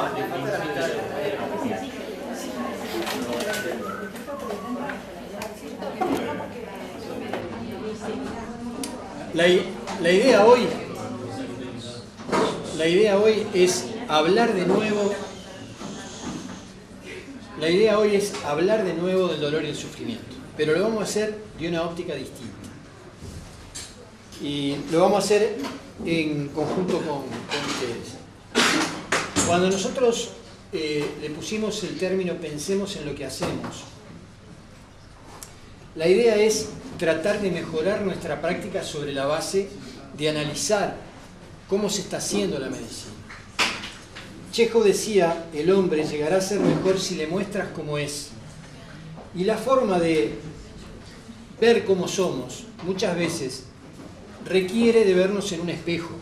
No, le falta la mitad. La idea hoy es hablar de nuevo. La idea hoy es hablar de nuevo del dolor y el sufrimiento, pero lo vamos a hacer de una óptica distinta. Y lo vamos a hacer en conjunto con ustedes. Cuando nosotros le pusimos el término pensemos en lo que hacemos, la idea es tratar de mejorar nuestra práctica sobre la base de analizar cómo se está haciendo la medicina. Chekhov decía, el hombre llegará a ser mejor si le muestras cómo es. Y la forma de ver cómo somos, muchas veces, requiere de vernos en un espejo.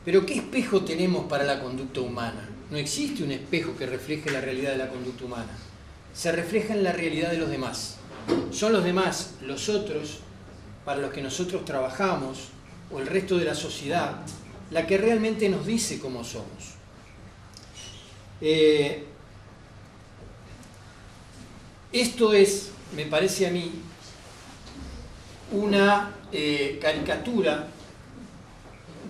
Pero ¿qué espejo tenemos para la conducta humana? No existe un espejo que refleje la realidad de la conducta humana. Se refleja en la realidad de los demás. Son los demás, los otros, para los que nosotros trabajamos, o el resto de la sociedad, la que realmente nos dice cómo somos. Esto es, me parece a mí, una caricatura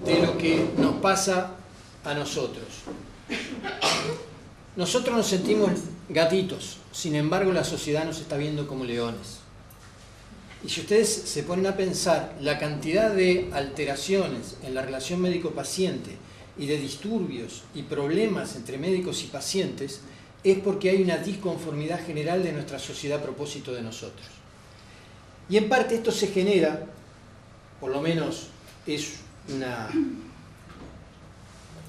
de lo que nos pasa a nosotros. Nosotros nos sentimos gatitos, sin embargo la sociedad nos está viendo como leones. Y si ustedes se ponen a pensar la cantidad de alteraciones en la relación médico-paciente y de disturbios y problemas entre médicos y pacientes, es porque hay una disconformidad general de nuestra sociedad a propósito de nosotros. Y en parte esto se genera, por lo menos es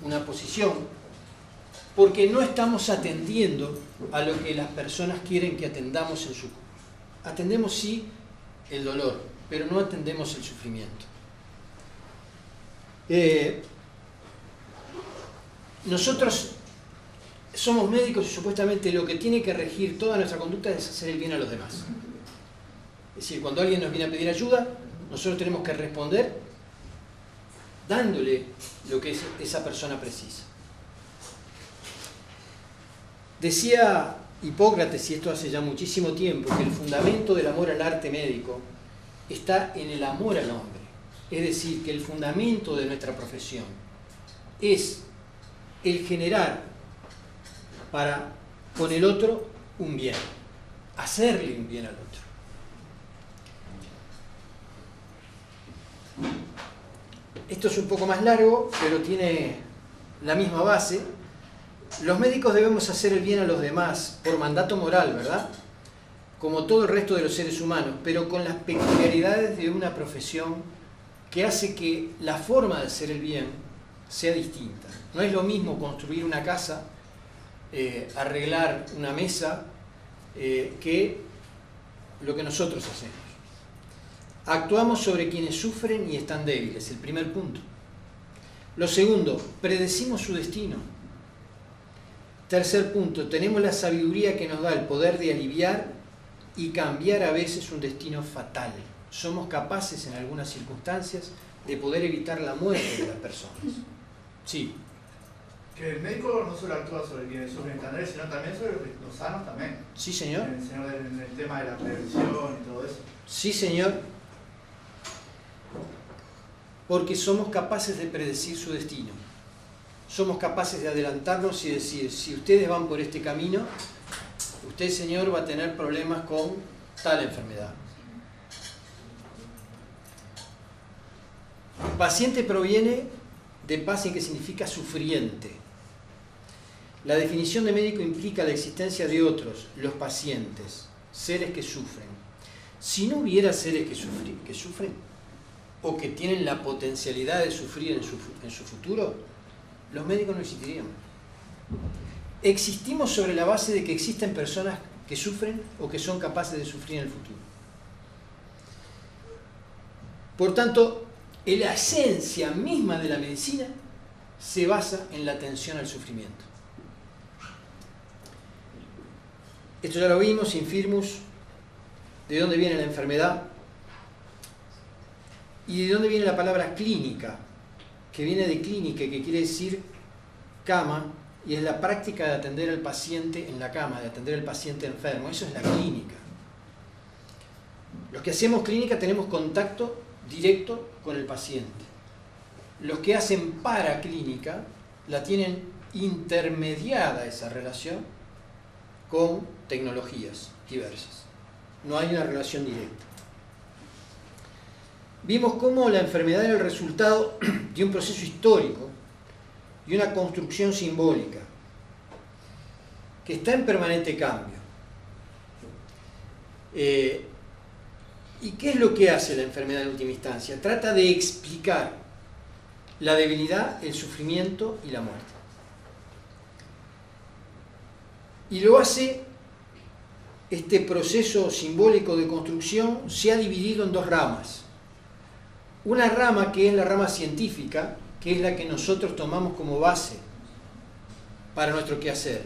una posición, porque no estamos atendiendo a lo que las personas quieren que atendamos en su... Atendemos sí el dolor, pero no atendemos el sufrimiento. Nosotros somos médicos y supuestamente lo que tiene que regir toda nuestra conducta es hacer el bien a los demás. Es decir, cuando alguien nos viene a pedir ayuda, nosotros tenemos que responder dándole lo que esa persona precisa. Decía Hipócrates, y esto hace ya muchísimo tiempo, que el fundamento del amor al arte médico está en el amor al hombre. Es decir, que el fundamento de nuestra profesión es el generar para con el otro un bien, hacerle un bien al otro. Esto es un poco más largo, pero tiene la misma base. Los médicos debemos hacer el bien a los demás por mandato moral, ¿verdad? Como todo el resto de los seres humanos, pero con las peculiaridades de una profesión que hace que la forma de hacer el bien sea distinta. No es lo mismo construir una casa, arreglar una mesa, que lo que nosotros hacemos. Actuamos sobre quienes sufren y están débiles, el primer punto. Lo segundo, predecimos su destino. Tercer punto, tenemos la sabiduría que nos da el poder de aliviar y cambiar a veces un destino fatal. Somos capaces en algunas circunstancias de poder evitar la muerte de las personas. Sí. Que el médico no solo actúa sobre quienes sufren y están débiles, sino también sobre los sanos también. Sí, señor. En el tema de la prevención y todo eso. Sí, señor. Porque somos capaces de predecir su destino. Somos capaces de adelantarnos y decir, si ustedes van por este camino, usted, señor, va a tener problemas con tal enfermedad. Paciente proviene de pacien, que significa sufriente. La definición de médico implica la existencia de otros, los pacientes, seres que sufren. Si no hubiera seres que sufren, o que tienen la potencialidad de sufrir en su futuro, los médicos no existirían. Existimos sobre la base de que existen personas que sufren o que son capaces de sufrir en el futuro. Por tanto, la esencia misma de la medicina se basa en la atención al sufrimiento. Esto ya lo vimos, infirmus, de dónde viene la enfermedad y de dónde viene la palabra clínica, que viene de clínica, que quiere decir cama y es la práctica de atender al paciente en la cama, de atender al paciente enfermo. Eso es la clínica. Los que hacemos clínica tenemos contacto directo con el paciente. Los que hacen paraclínica la tienen intermediada esa relación con tecnologías diversas. No hay una relación directa. Vimos cómo la enfermedad era el resultado de un proceso histórico y una construcción simbólica que está en permanente cambio. ¿Y qué es lo que hace la enfermedad en última instancia? Trata de explicar la debilidad, el sufrimiento y la muerte. Y lo hace, este proceso simbólico de construcción se ha dividido en dos ramas. Una rama que es la rama científica, que es la que nosotros tomamos como base para nuestro quehacer,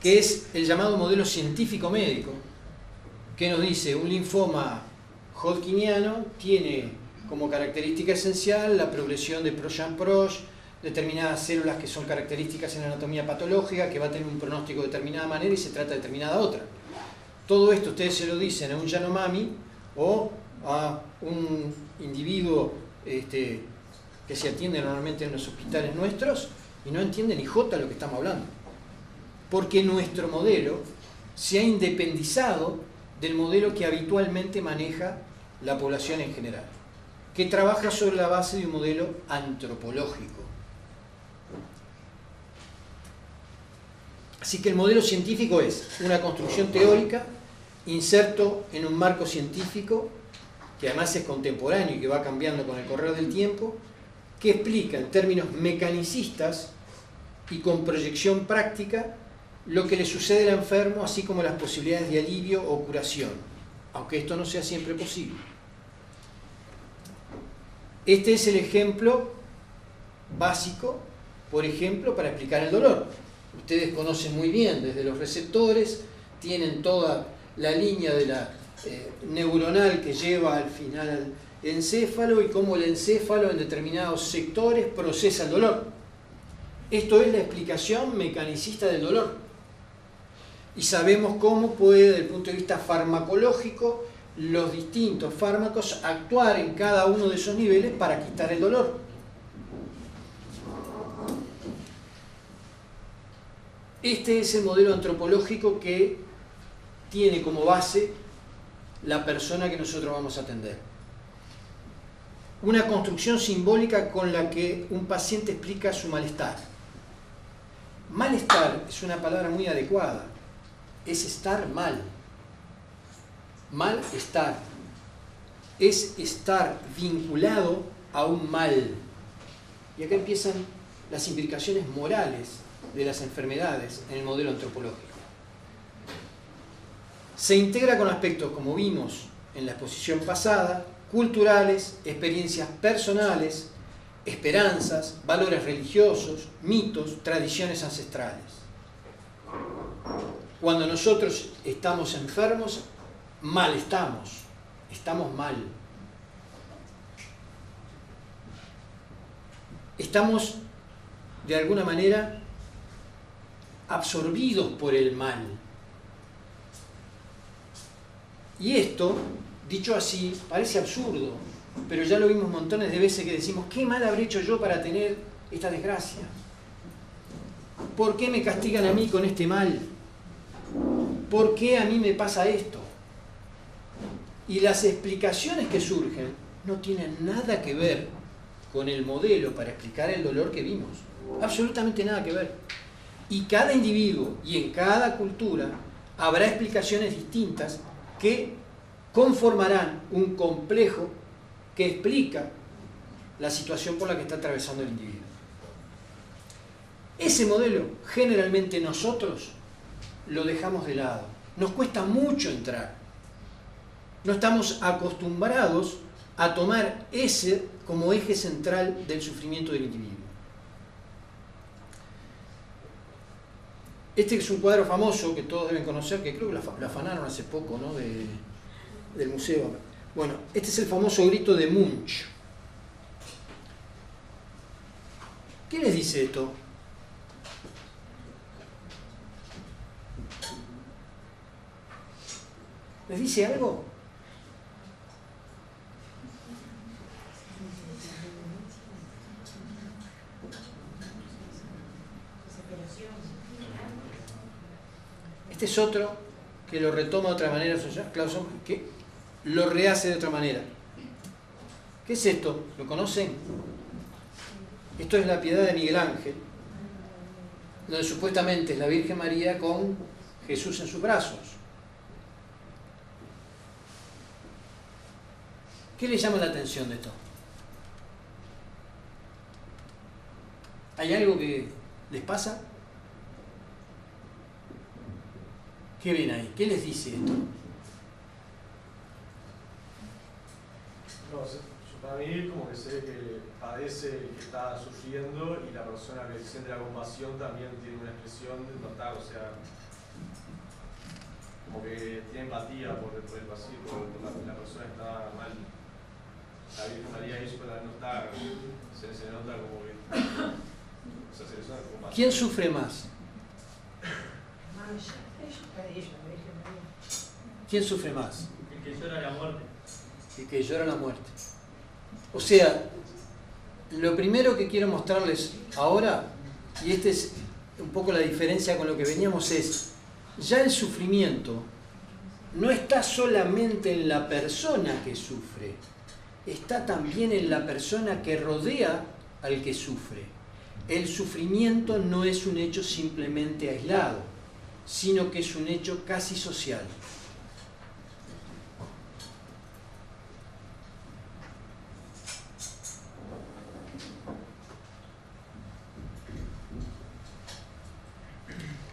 que es el llamado modelo científico médico, que nos dice un linfoma hodgkiniano tiene como característica esencial la progresión de Prosch-Prosch, determinadas células que son características en la anatomía patológica, que va a tener un pronóstico de determinada manera y se trata de determinada otra. Todo esto ustedes se lo dicen a un Yanomami o a un individuo que se atiende normalmente en los hospitales nuestros y no entiende ni jota lo que estamos hablando. Porque nuestro modelo se ha independizado del modelo que habitualmente maneja la población en general, que trabaja sobre la base de un modelo antropológico. Así que el modelo científico es una construcción teórica inserto en un marco científico que además es contemporáneo y que va cambiando con el correr del tiempo, que explica en términos mecanicistas y con proyección práctica lo que le sucede al enfermo, así como las posibilidades de alivio o curación, aunque esto no sea siempre posible. Este es el ejemplo básico, por ejemplo, para explicar el dolor. Ustedes conocen muy bien desde los receptores, tienen toda la línea de la neuronal que lleva al final al encéfalo y cómo el encéfalo en determinados sectores procesa el dolor. Esto es la explicación mecanicista del dolor. Y sabemos cómo puede, desde el punto de vista farmacológico, los distintos fármacos actuar en cada uno de esos niveles para quitar el dolor. Este es el modelo antropológico que tiene como base la persona que nosotros vamos a atender. Una construcción simbólica con la que un paciente explica su malestar. Malestar es una palabra muy adecuada. Es estar mal. Malestar es estar vinculado a un mal. Y acá empiezan las implicaciones morales de las enfermedades en el modelo antropológico. Se integra con aspectos, como vimos en la exposición pasada, culturales, experiencias personales, esperanzas, valores religiosos, mitos, tradiciones ancestrales. Cuando nosotros estamos enfermos, mal estamos mal. Estamos, de alguna manera, absorbidos por el mal. Y esto, dicho así, parece absurdo, pero ya lo vimos montones de veces que decimos, ¿qué mal habré hecho yo para tener esta desgracia? ¿Por qué me castigan a mí con este mal? ¿Por qué a mí me pasa esto? Y las explicaciones que surgen no tienen nada que ver con el modelo para explicar el dolor que vimos. Absolutamente nada que ver. Y cada individuo y en cada cultura habrá explicaciones distintas que conformarán un complejo que explica la situación por la que está atravesando el individuo. Ese modelo, generalmente nosotros lo dejamos de lado. Nos cuesta mucho entrar. No estamos acostumbrados a tomar ese como eje central del sufrimiento del individuo. Este es un cuadro famoso que todos deben conocer, que creo que lo afanaron hace poco, ¿no? Del museo. Bueno, este es el famoso grito de Munch. ¿Qué les dice esto? ¿Les dice algo? Este es otro que lo retoma de otra manera, Clauson, que lo rehace de otra manera. ¿Qué es esto? ¿Lo conocen? Esto es la Piedad de Miguel Ángel, donde supuestamente es la Virgen María con Jesús en sus brazos. ¿Qué le llama la atención de esto? ¿Hay algo que les pasa? ¿Qué ven ahí? ¿Qué les dice esto? No, para mí como que se ve que padece el que está sufriendo y la persona que siente la compasión también tiene una expresión de notar, o sea, como que tiene empatía por el paciente, por la persona que está mal. La Virgen María ahí no está, se nota como que, o sea, se le suena compasión. ¿Quién sufre más? ¿Quién sufre más? El que llora la muerte. El que llora la muerte. O sea, lo primero que quiero mostrarles ahora, y esta es un poco la diferencia con lo que veníamos, es ya el sufrimiento no está solamente en la persona que sufre, está también en la persona que rodea al que sufre. El sufrimiento no es un hecho simplemente aislado, sino que es un hecho casi social.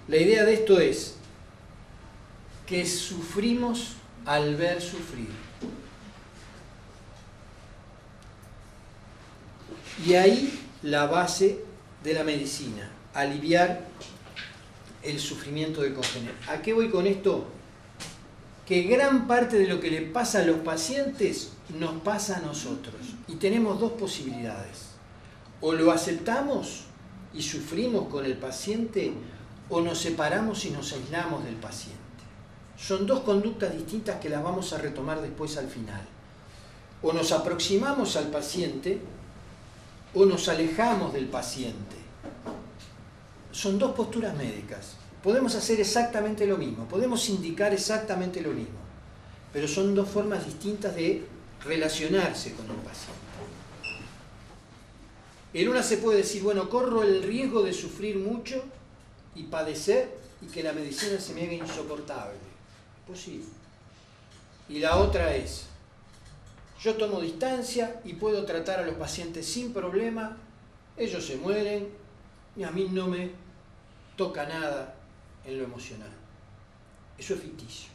La idea de esto es que sufrimos al ver sufrir. Y ahí la base de la medicina, aliviar el sufrimiento de congénere. ¿A qué voy con esto? Que gran parte de lo que le pasa a los pacientes nos pasa a nosotros. Y tenemos dos posibilidades. O lo aceptamos y sufrimos con el paciente, o nos separamos y nos aislamos del paciente. Son dos conductas distintas que las vamos a retomar después al final. O nos aproximamos al paciente o nos alejamos del paciente. Son dos posturas médicas. Podemos hacer exactamente lo mismo, podemos indicar exactamente lo mismo, pero son dos formas distintas de relacionarse con el paciente. En una se puede decir, bueno, corro el riesgo de sufrir mucho y padecer y que la medicina se me haga insoportable. Posible. Y la otra es, yo tomo distancia y puedo tratar a los pacientes sin problema, ellos se mueren y a mí no me toca nada en lo emocional. Eso es ficticio,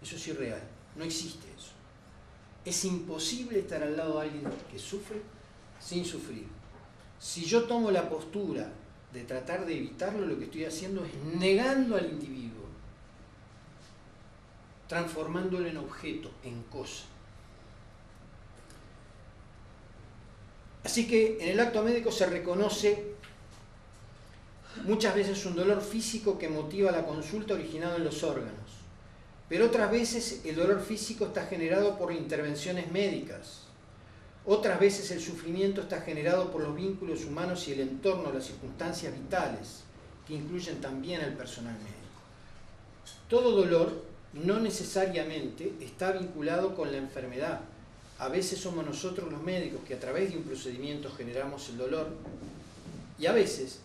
eso es irreal, no existe eso. Es imposible estar al lado de alguien que sufre sin sufrir. Si yo tomo la postura de tratar de evitarlo, lo que estoy haciendo es negando al individuo, transformándolo en objeto, en cosa. Así que en el acto médico se reconoce muchas veces un dolor físico que motiva la consulta originado en los órganos, pero otras veces el dolor físico está generado por intervenciones médicas. Otras veces el sufrimiento está generado por los vínculos humanos y el entorno, las circunstancias vitales, que incluyen también al personal médico. Todo dolor no necesariamente está vinculado con la enfermedad. A veces somos nosotros los médicos que a través de un procedimiento generamos el dolor, y a veces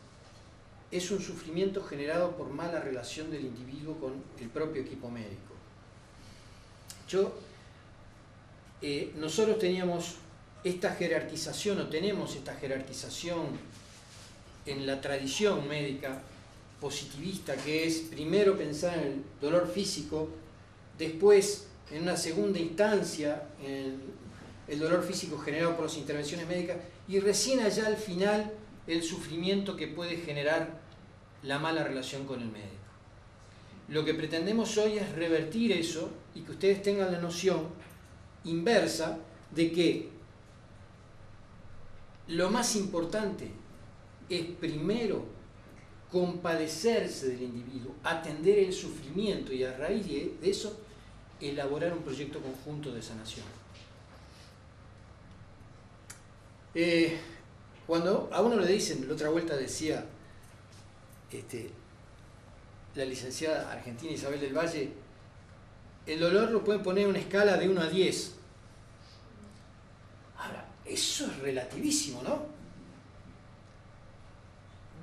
es un sufrimiento generado por mala relación del individuo con el propio equipo médico. Nosotros teníamos esta jerarquización, o tenemos esta jerarquización en la tradición médica positivista, que es primero pensar en el dolor físico, después, en una segunda instancia, en el dolor físico generado por las intervenciones médicas, y recién allá al final el sufrimiento que puede generar la mala relación con el médico. Lo que pretendemos hoy es revertir eso y que ustedes tengan la noción inversa de que lo más importante es primero compadecerse del individuo, atender el sufrimiento y a raíz de eso elaborar un proyecto conjunto de sanación. Cuando a uno le dicen, la otra vuelta decía la licenciada argentina Isabel del Valle, el dolor lo pueden poner en una escala de 1 a 10. Ahora, eso es relativísimo, ¿no?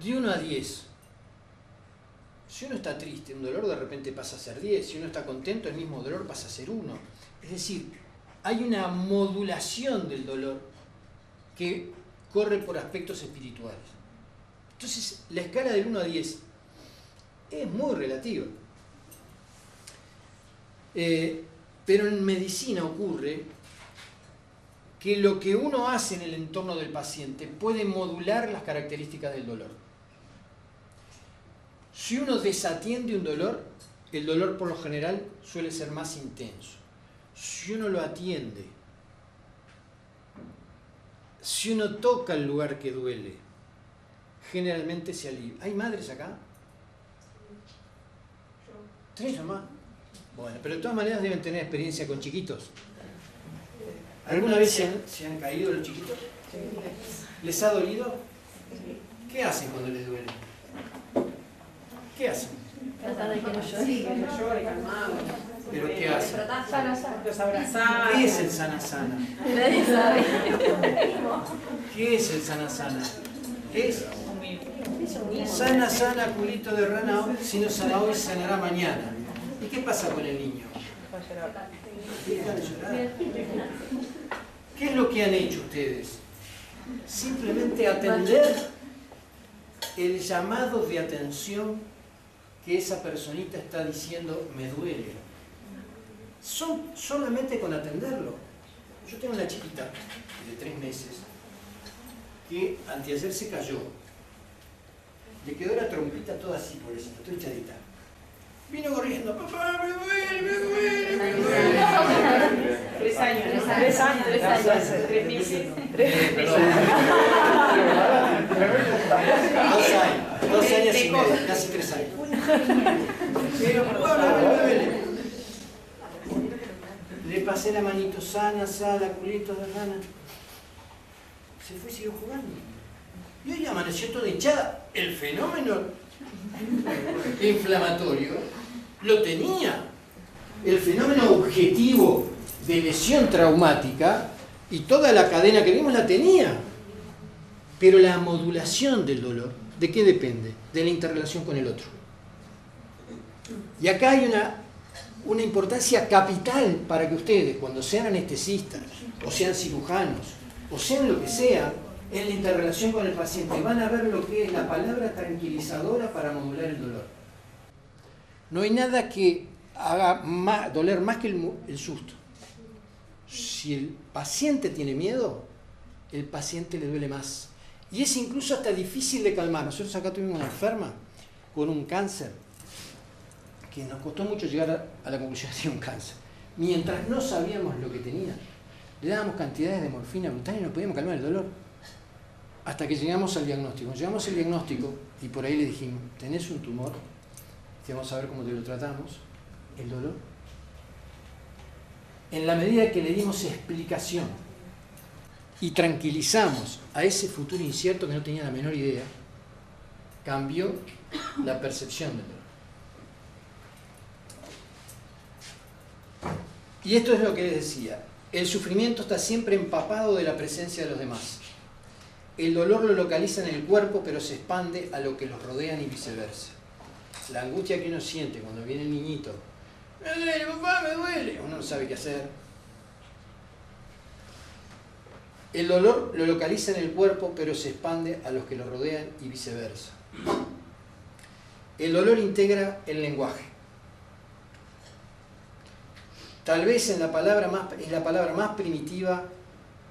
De 1 a 10. Si uno está triste, un dolor de repente pasa a ser 10. Si uno está contento, el mismo dolor pasa a ser 1. Es decir, hay una modulación del dolor que corre por aspectos espirituales. Entonces, la escala del 1 a 10 es muy relativa. Pero en medicina ocurre que lo que uno hace en el entorno del paciente puede modular las características del dolor. Si uno desatiende un dolor, el dolor por lo general suele ser más intenso. Si uno lo atiende, si uno toca el lugar que duele, generalmente se alivia. ¿Hay madres acá? ¿3 nomás? Bueno, pero de todas maneras deben tener experiencia con chiquitos. ¿Alguna vez se han caído los chiquitos? ¿Les ha dolido? ¿Qué hacen cuando les duele? ¿Qué hacen? Tratar de que no llore, calmado. ¿Pero qué hacen? Los abrazar. ¿Qué es el sana-sana? Nadie sabe. ¿Qué es el sana-sana? ¿Qué es? Sana, culito de rana, si no sana hoy, sanará mañana. ¿Y qué pasa con el niño? Dejan de llorar. ¿Qué es lo que han hecho ustedes? Simplemente atender el llamado de atención que esa personita está diciendo, me duele. Solamente con atenderlo. Yo tengo una chiquita de 3 meses que anteayer se cayó. Le quedó la trompita toda así, pobrecita, toda hinchadita. Vino corriendo, papá, me duele, me duele, me duele. 3 años. 3 meses. 2 años y medio, casi 3 años. Pero papá, me duele. Le pasé la manito sana, culito de rana. Se fue y siguió jugando. Y hoy amaneció toda hinchada. El fenómeno inflamatorio lo tenía. El fenómeno objetivo de lesión traumática y toda la cadena que vimos la tenía. Pero la modulación del dolor, ¿de qué depende? De la interrelación con el otro. Y acá hay una importancia capital para que ustedes, cuando sean anestesistas, o sean cirujanos, o sean lo que sean, en la interrelación con el paciente, van a ver lo que es la palabra tranquilizadora para modular el dolor. No hay nada que haga doler más que el susto. Si el paciente tiene miedo, el paciente le duele más. Y es incluso hasta difícil de calmar. Nosotros acá tuvimos una enferma con un cáncer que nos costó mucho llegar a la conclusión de que tenía un cáncer. Mientras no sabíamos lo que tenía, le dábamos cantidades de morfina brutal y no podíamos calmar el dolor. Hasta que llegamos al diagnóstico. Llegamos al diagnóstico y por ahí le dijimos, tenés un tumor, vamos a ver cómo te lo tratamos, el dolor. En la medida que le dimos explicación y tranquilizamos a ese futuro incierto que no tenía la menor idea, cambió la percepción del dolor. Y esto es lo que les decía, el sufrimiento está siempre empapado de la presencia de los demás. El dolor lo localiza en el cuerpo, pero se expande a lo que los rodean y viceversa. La angustia que uno siente cuando viene el niñito, me duele, papá, me duele, uno no sabe qué hacer. El dolor lo localiza en el cuerpo, pero se expande a los que lo rodean y viceversa. El dolor integra el lenguaje. Tal vez es la palabra más primitiva,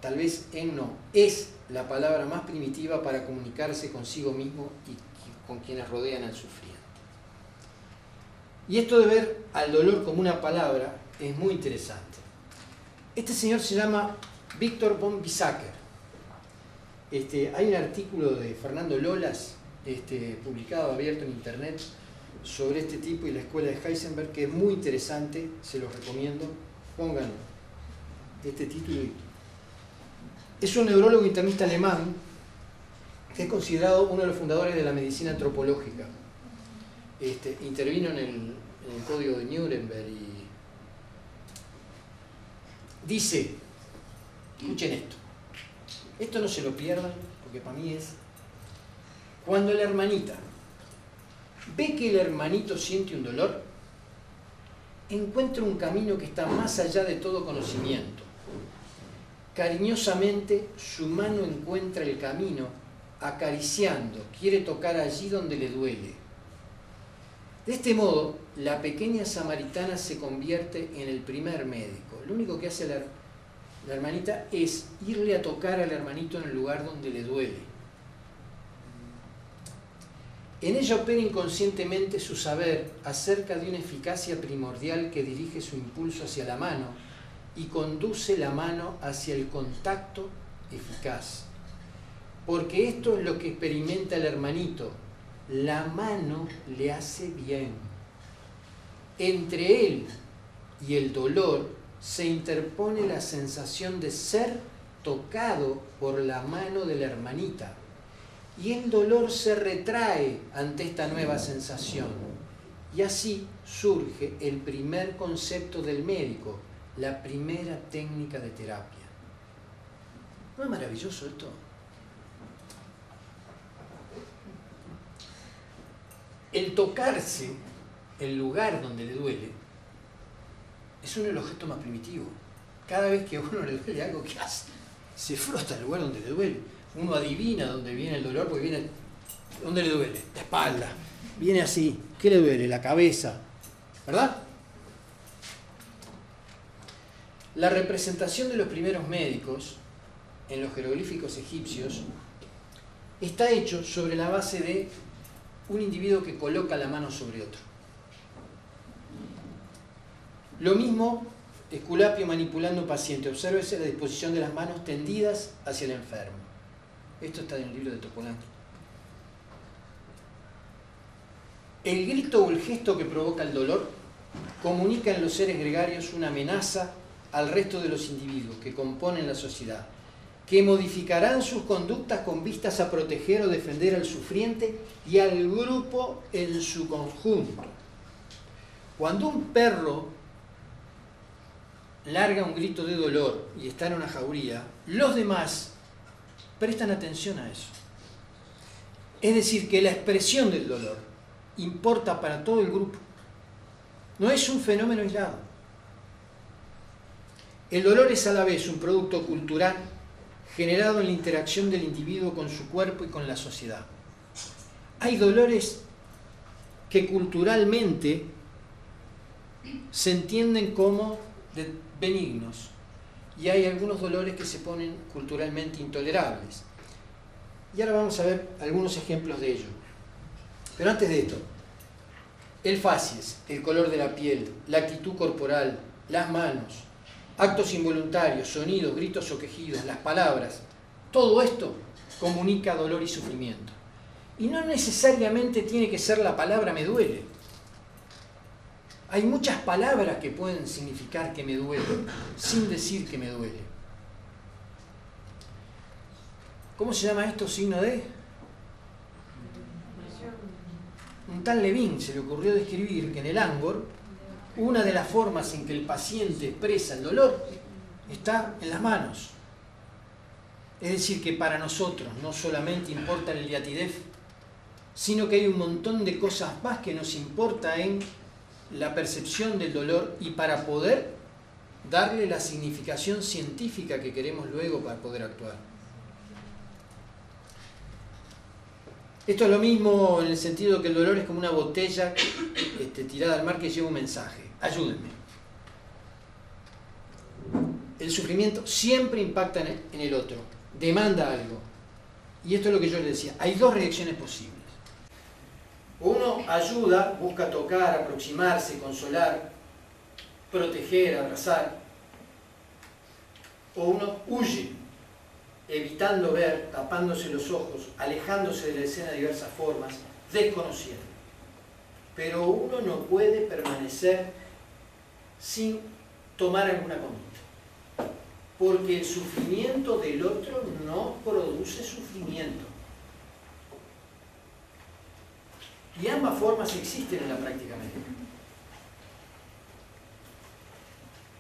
tal vez es la palabra más primitiva para comunicarse consigo mismo y con quienes rodean al sufriente. Y esto de ver al dolor como una palabra es muy interesante. Este señor se llama Víctor von Wiesacker. Hay un artículo de Fernando Lolas, publicado, abierto en internet, sobre este tipo y la escuela de Heisenberg, que es muy interesante, se los recomiendo. Pongan este título. Es un neurólogo internista alemán que es considerado uno de los fundadores de la medicina antropológica. Intervino en el Código de Nuremberg y dice, escuchen esto no se lo pierdan, porque para mí es, cuando la hermanita ve que el hermanito siente un dolor, encuentra un camino que está más allá de todo conocimiento. Cariñosamente su mano encuentra el camino, acariciando, quiere tocar allí donde le duele. De este modo, la pequeña samaritana se convierte en el primer médico. Lo único que hace la hermanita es irle a tocar al hermanito en el lugar donde le duele. En ella opera inconscientemente su saber acerca de una eficacia primordial que dirige su impulso hacia la mano y conduce la mano hacia el contacto eficaz. Porque esto es lo que experimenta el hermanito. La mano le hace bien. Entre él y el dolor se interpone la sensación de ser tocado por la mano de la hermanita. Y el dolor se retrae ante esta nueva sensación. Y así surge el primer concepto del médico, la primera técnica de terapia. ¿No es maravilloso esto? El tocarse el lugar donde le duele es uno de los gestos más primitivos. Cada vez que a uno le duele algo, ¿qué hace? Se frota el lugar donde le duele. Uno adivina dónde viene el dolor, porque viene... ¿Dónde le duele? La espalda. Viene así. ¿Qué le duele? La cabeza. ¿Verdad? La representación de los primeros médicos en los jeroglíficos egipcios está hecho sobre la base de un individuo que coloca la mano sobre otro. Lo mismo, Esculapio manipulando un paciente. Obsérvese la disposición de las manos tendidas hacia el enfermo. Esto está en el libro de Topolán. El grito o el gesto que provoca el dolor comunica en los seres gregarios una amenaza al resto de los individuos que componen la sociedad, que modificarán sus conductas con vistas a proteger o defender al sufriente y al grupo en su conjunto. Cuando un perro larga un grito de dolor y está en una jauría, los demás prestan atención a eso. Es decir, que la expresión del dolor importa para todo el grupo. No es un fenómeno aislado. El dolor es a la vez un producto cultural generado en la interacción del individuo con su cuerpo y con la sociedad. Hay dolores que culturalmente se entienden como benignos y hay algunos dolores que se ponen culturalmente intolerables. Y ahora vamos a ver algunos ejemplos de ello. Pero antes de esto, el facies, el color de la piel, la actitud corporal, las manos, actos involuntarios, sonidos, gritos o quejidos, las palabras, todo esto comunica dolor y sufrimiento. Y no necesariamente tiene que ser la palabra me duele. Hay muchas palabras que pueden significar que me duele, sin decir que me duele. ¿Cómo se llama esto? Signo de... Un tal Levin se le ocurrió describir que en el Angor, una de las formas en que el paciente expresa el dolor está en las manos. Es decir, que para nosotros no solamente importa el liatidef, sino que hay un montón de cosas más que nos importa en la percepción del dolor y para poder darle la significación científica que queremos luego para poder actuar. Esto es lo mismo en el sentido que el dolor es como una botella tirada al mar que lleva un mensaje. Ayúdenme. El sufrimiento siempre impacta en el otro, demanda algo. Y esto es lo que yo les decía. Hay dos reacciones posibles. Uno ayuda, busca tocar, aproximarse, consolar, proteger, abrazar. O uno huye, evitando ver, tapándose los ojos, alejándose de la escena de diversas formas, desconociendo. pero uno no puede permanecer sin tomar alguna conducta. Porque el sufrimiento del otro no produce sufrimiento. Y ambas formas existen en la práctica médica.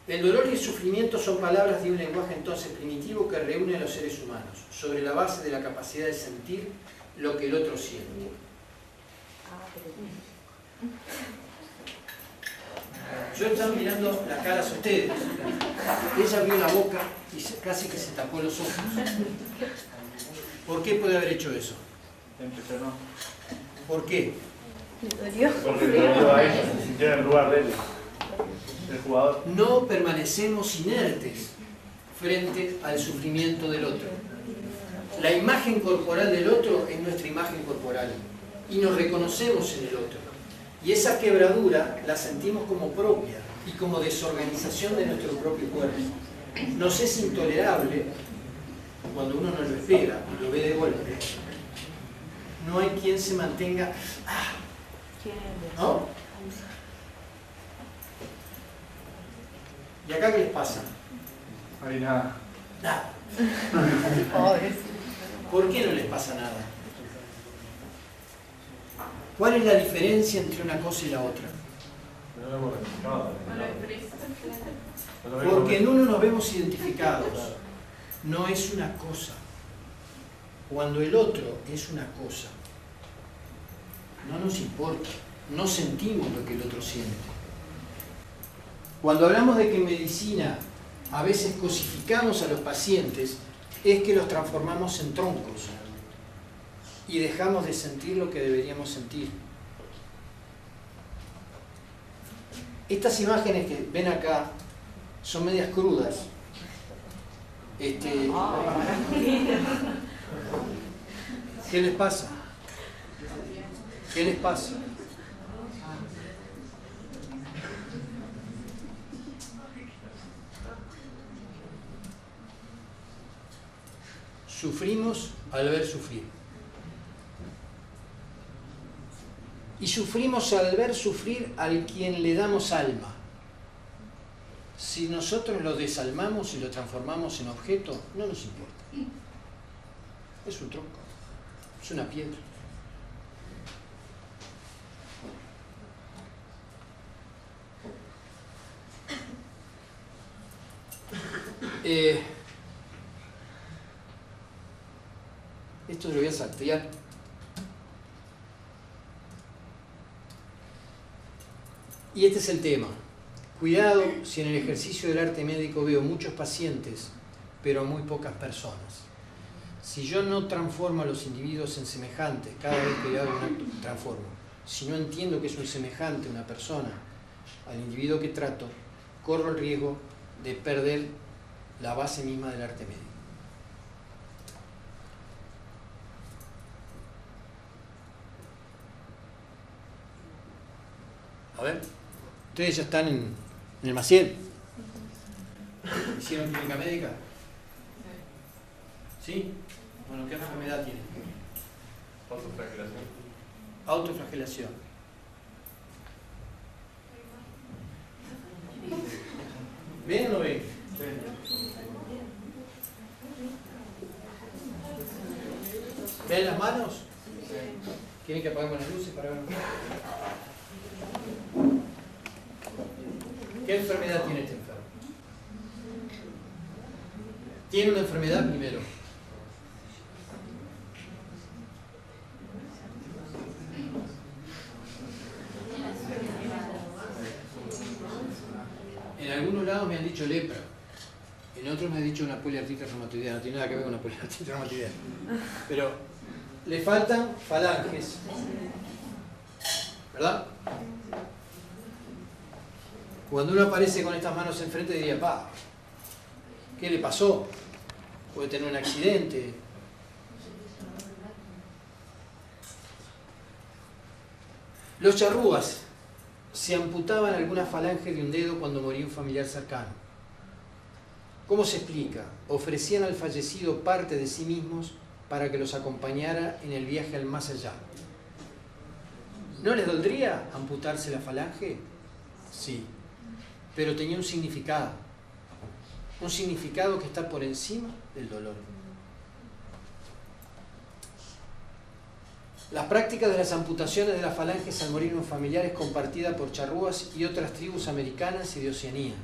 El dolor y el sufrimiento son palabras de un lenguaje entonces primitivo que reúne a los seres humanos sobre la base de la capacidad de sentir lo que el otro siente. Yo estaba mirando las caras a ustedes. Ella abrió la boca y casi que se tapó los ojos. ¿Por qué puede haber hecho eso? ¿Por qué? Porque le dolió a ella, se sintió en el lugar de él, del jugador. No permanecemos inertes frente al sufrimiento del otro. La imagen corporal del otro es nuestra imagen corporal y nos reconocemos en el otro. Y esa quebradura la sentimos como propia y como desorganización de nuestro propio cuerpo. Nos es intolerable cuando uno no lo espera y lo ve de golpe. No hay quien se mantenga... ¿No? ¿Y acá qué les pasa? No hay nada. Nada. ¿Por qué no les pasa nada? ¿Cuál es la diferencia entre una cosa y la otra? No lo hemos identificado. Porque en uno nos vemos identificados. No es una cosa. Cuando el otro es una cosa, no nos importa. No sentimos lo que el otro siente. Cuando hablamos de que en medicina a veces cosificamos a los pacientes, es que los transformamos en troncos y dejamos de sentir lo que deberíamos sentir. Estas imágenes que ven acá son medias crudas. ¿Qué les pasa? ¿Qué les pasa? Sufrimos al ver sufrir. Y sufrimos al ver sufrir al quien le damos alma. Si nosotros lo desalmamos y lo transformamos en objeto, no nos importa. Es un tronco, es una piedra. Esto lo voy a saltear. Y este es el tema. Cuidado si en el ejercicio del arte médico veo muchos pacientes, pero muy pocas personas. Si yo no transformo a los individuos en semejantes, cada vez que yo hago un acto, transformo. Si no entiendo que es un semejante, una persona, al individuo que trato, corro el riesgo de perder la base misma del arte médico. A ver, ustedes ya están en el Maciel. ¿Hicieron clínica médica? ¿Sí? Bueno, ¿qué enfermedad tienen? Autoflagelación. Autoflagelación. ¿Ven o no ven? ¿Ven las manos? ¿Quieren que apaguemos las luces para ver? ¿Qué enfermedad tiene este enfermo? Tiene una enfermedad primero. En algunos lados me han dicho lepra, en otros me han dicho una poliartritis reumatoidea. No tiene nada que ver con una poliartritis reumatoidea. Pero le faltan falanges, ¿verdad? Cuando uno aparece con estas manos enfrente diría, pa, ¿qué le pasó? Puede tener un accidente. Los charrúas se amputaban algunas falanges de un dedo cuando moría un familiar cercano. ¿Cómo se explica? Ofrecían al fallecido parte de sí mismos para que los acompañara en el viaje al más allá. ¿No les dolería amputarse la falange? Sí, pero tenía un significado que está por encima del dolor. Las prácticas de las amputaciones de las falanges al morir un familiar es compartida por charrúas y otras tribus americanas y de Oceanía.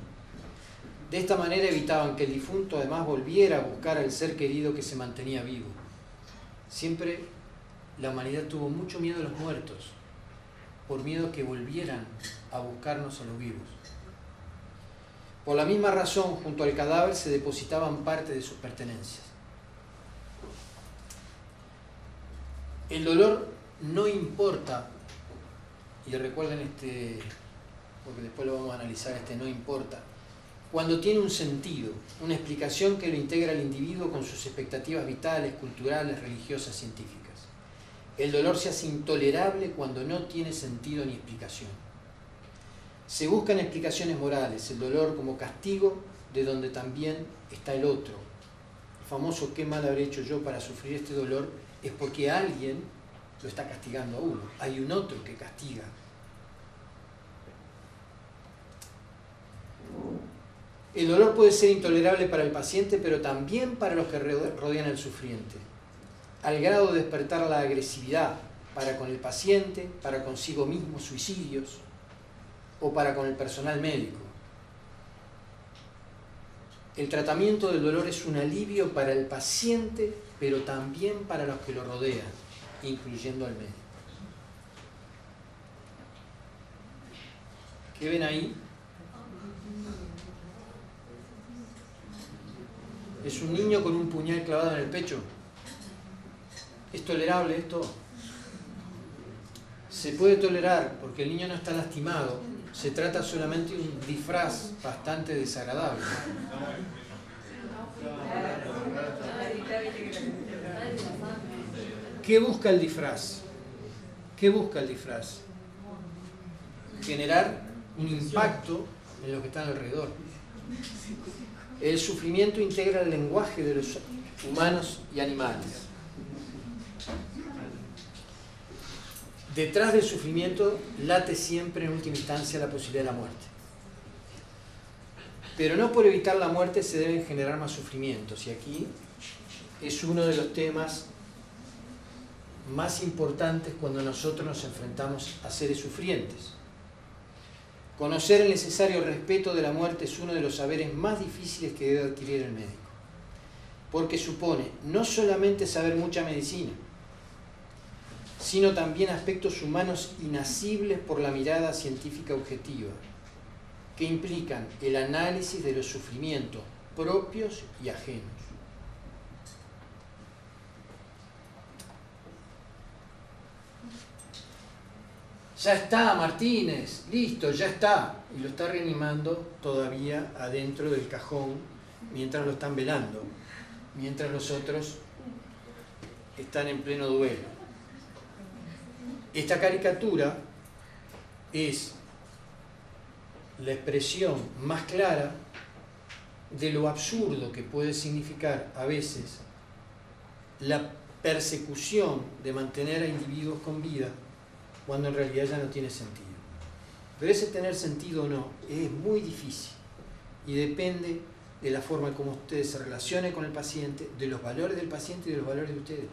De esta manera evitaban que el difunto además volviera a buscar al ser querido que se mantenía vivo. Siempre la humanidad tuvo mucho miedo a los muertos, por miedo que volvieran a buscarnos a los vivos. Por la misma razón, junto al cadáver se depositaban parte de sus pertenencias. El dolor no importa, y recuerden porque después lo vamos a analizar, no importa, cuando tiene un sentido, una explicación que lo integra al individuo con sus expectativas vitales, culturales, religiosas, científicas. El dolor se hace intolerable cuando no tiene sentido ni explicación. Se buscan explicaciones morales, el dolor como castigo de donde también está el otro. El famoso ¿qué mal habré hecho yo para sufrir este dolor? Es porque alguien lo está castigando a uno. Hay un otro que castiga. El dolor puede ser intolerable para el paciente, pero también para los que rodean al sufriente, al grado de despertar la agresividad para con el paciente, para consigo mismo, suicidios, o para con el personal médico. El tratamiento del dolor es un alivio para el paciente, pero también para los que lo rodean, incluyendo al médico. ¿Qué ven ahí? Es un niño con un puñal clavado en el pecho. ¿Es tolerable esto? Se puede tolerar porque el niño no está lastimado. Se trata solamente de un disfraz bastante desagradable. ¿Qué busca el disfraz? ¿Qué busca el disfraz? Generar un impacto en los que están alrededor. El sufrimiento integra el lenguaje de los humanos y animales. Detrás del sufrimiento late siempre en última instancia la posibilidad de la muerte. Pero no por evitar la muerte se deben generar más sufrimientos. Y aquí es uno de los temas más importantes cuando nosotros nos enfrentamos a seres sufrientes. Conocer el necesario respeto de la muerte es uno de los saberes más difíciles que debe adquirir el médico, porque supone no solamente saber mucha medicina, sino también aspectos humanos inasibles por la mirada científica objetiva, que implican el análisis de los sufrimientos propios y ajenos. Ya está, Martínez, listo, ya está. Y lo está reanimando todavía adentro del cajón mientras lo están velando, mientras los otros están en pleno duelo. Esta caricatura es la expresión más clara de lo absurdo que puede significar a veces la persecución de mantener a individuos con vida cuando en realidad ya no tiene sentido. Pero ese tener sentido o no es muy difícil y depende de la forma en cómo ustedes se relacionen con el paciente, de los valores del paciente y de los valores de ustedes.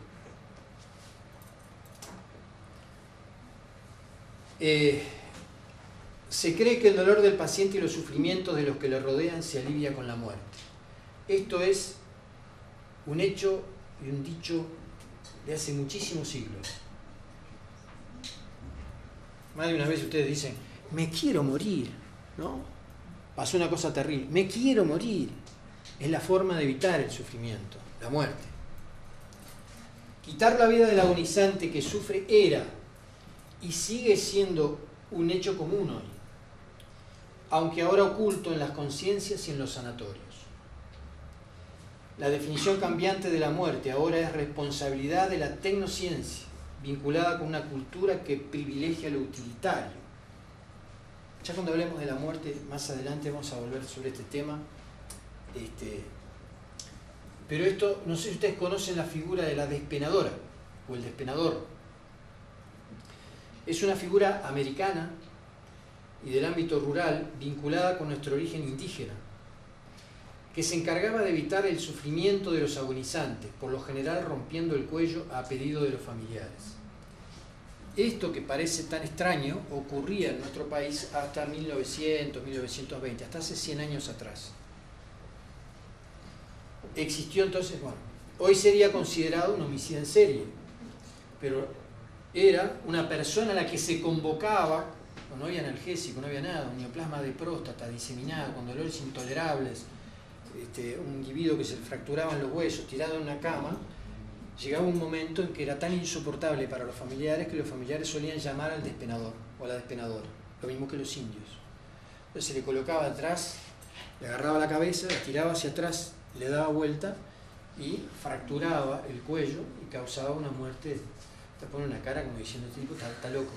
Se cree que el dolor del paciente y los sufrimientos de los que le rodean se alivia con la muerte. Esto es un hecho y un dicho de hace muchísimos siglos. Más de una vez ustedes dicen, me quiero morir, ¿no? Pasó una cosa terrible, me quiero morir. Es la forma de evitar el sufrimiento, la muerte. Quitar la vida del agonizante que sufre era y sigue siendo un hecho común hoy, aunque ahora oculto en las conciencias y en los sanatorios. La definición cambiante de la muerte ahora es responsabilidad de la tecnociencia, vinculada con una cultura que privilegia lo utilitario. Ya cuando hablemos de la muerte, más adelante vamos a volver sobre este tema. Pero esto, no sé si ustedes conocen la figura de la despenadora o el despenador. Es una figura americana y del ámbito rural vinculada con nuestro origen indígena, que se encargaba de evitar el sufrimiento de los agonizantes, por lo general rompiendo el cuello a pedido de los familiares. Esto, que parece tan extraño, ocurría en nuestro país hasta 1900, 1920, hasta hace 100 años atrás. Existió entonces, bueno, hoy sería considerado un homicidio en serie, pero era una persona a la que se convocaba, no había analgésico, no había nada, un neoplasma de próstata diseminado, con dolores intolerables, un individuo que se le fracturaban los huesos, tirado en una cama. Llegaba un momento en que era tan insoportable para los familiares que los familiares solían llamar al despenador o a la despenadora, lo mismo que los indios. Entonces se le colocaba atrás, le agarraba la cabeza, la tiraba hacia atrás, le daba vuelta y fracturaba el cuello y causaba una muerte. Te pone una cara como diciendo, este tipo está loco.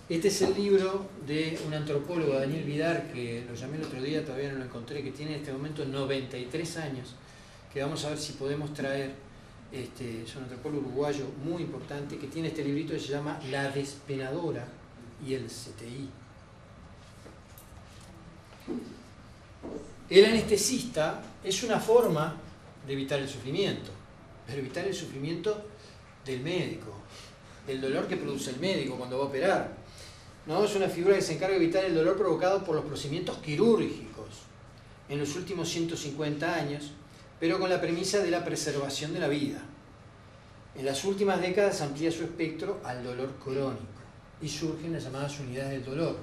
Este es el libro de un antropólogo, Daniel Vidar, que lo llamé el otro día, todavía no lo encontré, que tiene en este momento 93 años, que vamos a ver si podemos traer. Es un antropólogo uruguayo muy importante, que tiene este librito que se llama La Despenadora y el CTI. El anestesista es una forma de evitar el sufrimiento, pero evitar el sufrimiento del médico, del dolor que produce el médico cuando va a operar. No, es una figura que se encarga de evitar el dolor provocado por los procedimientos quirúrgicos en los últimos 150 años, pero con la premisa de la preservación de la vida. En las últimas décadas amplía su espectro al dolor crónico y surgen las llamadas unidades del dolor,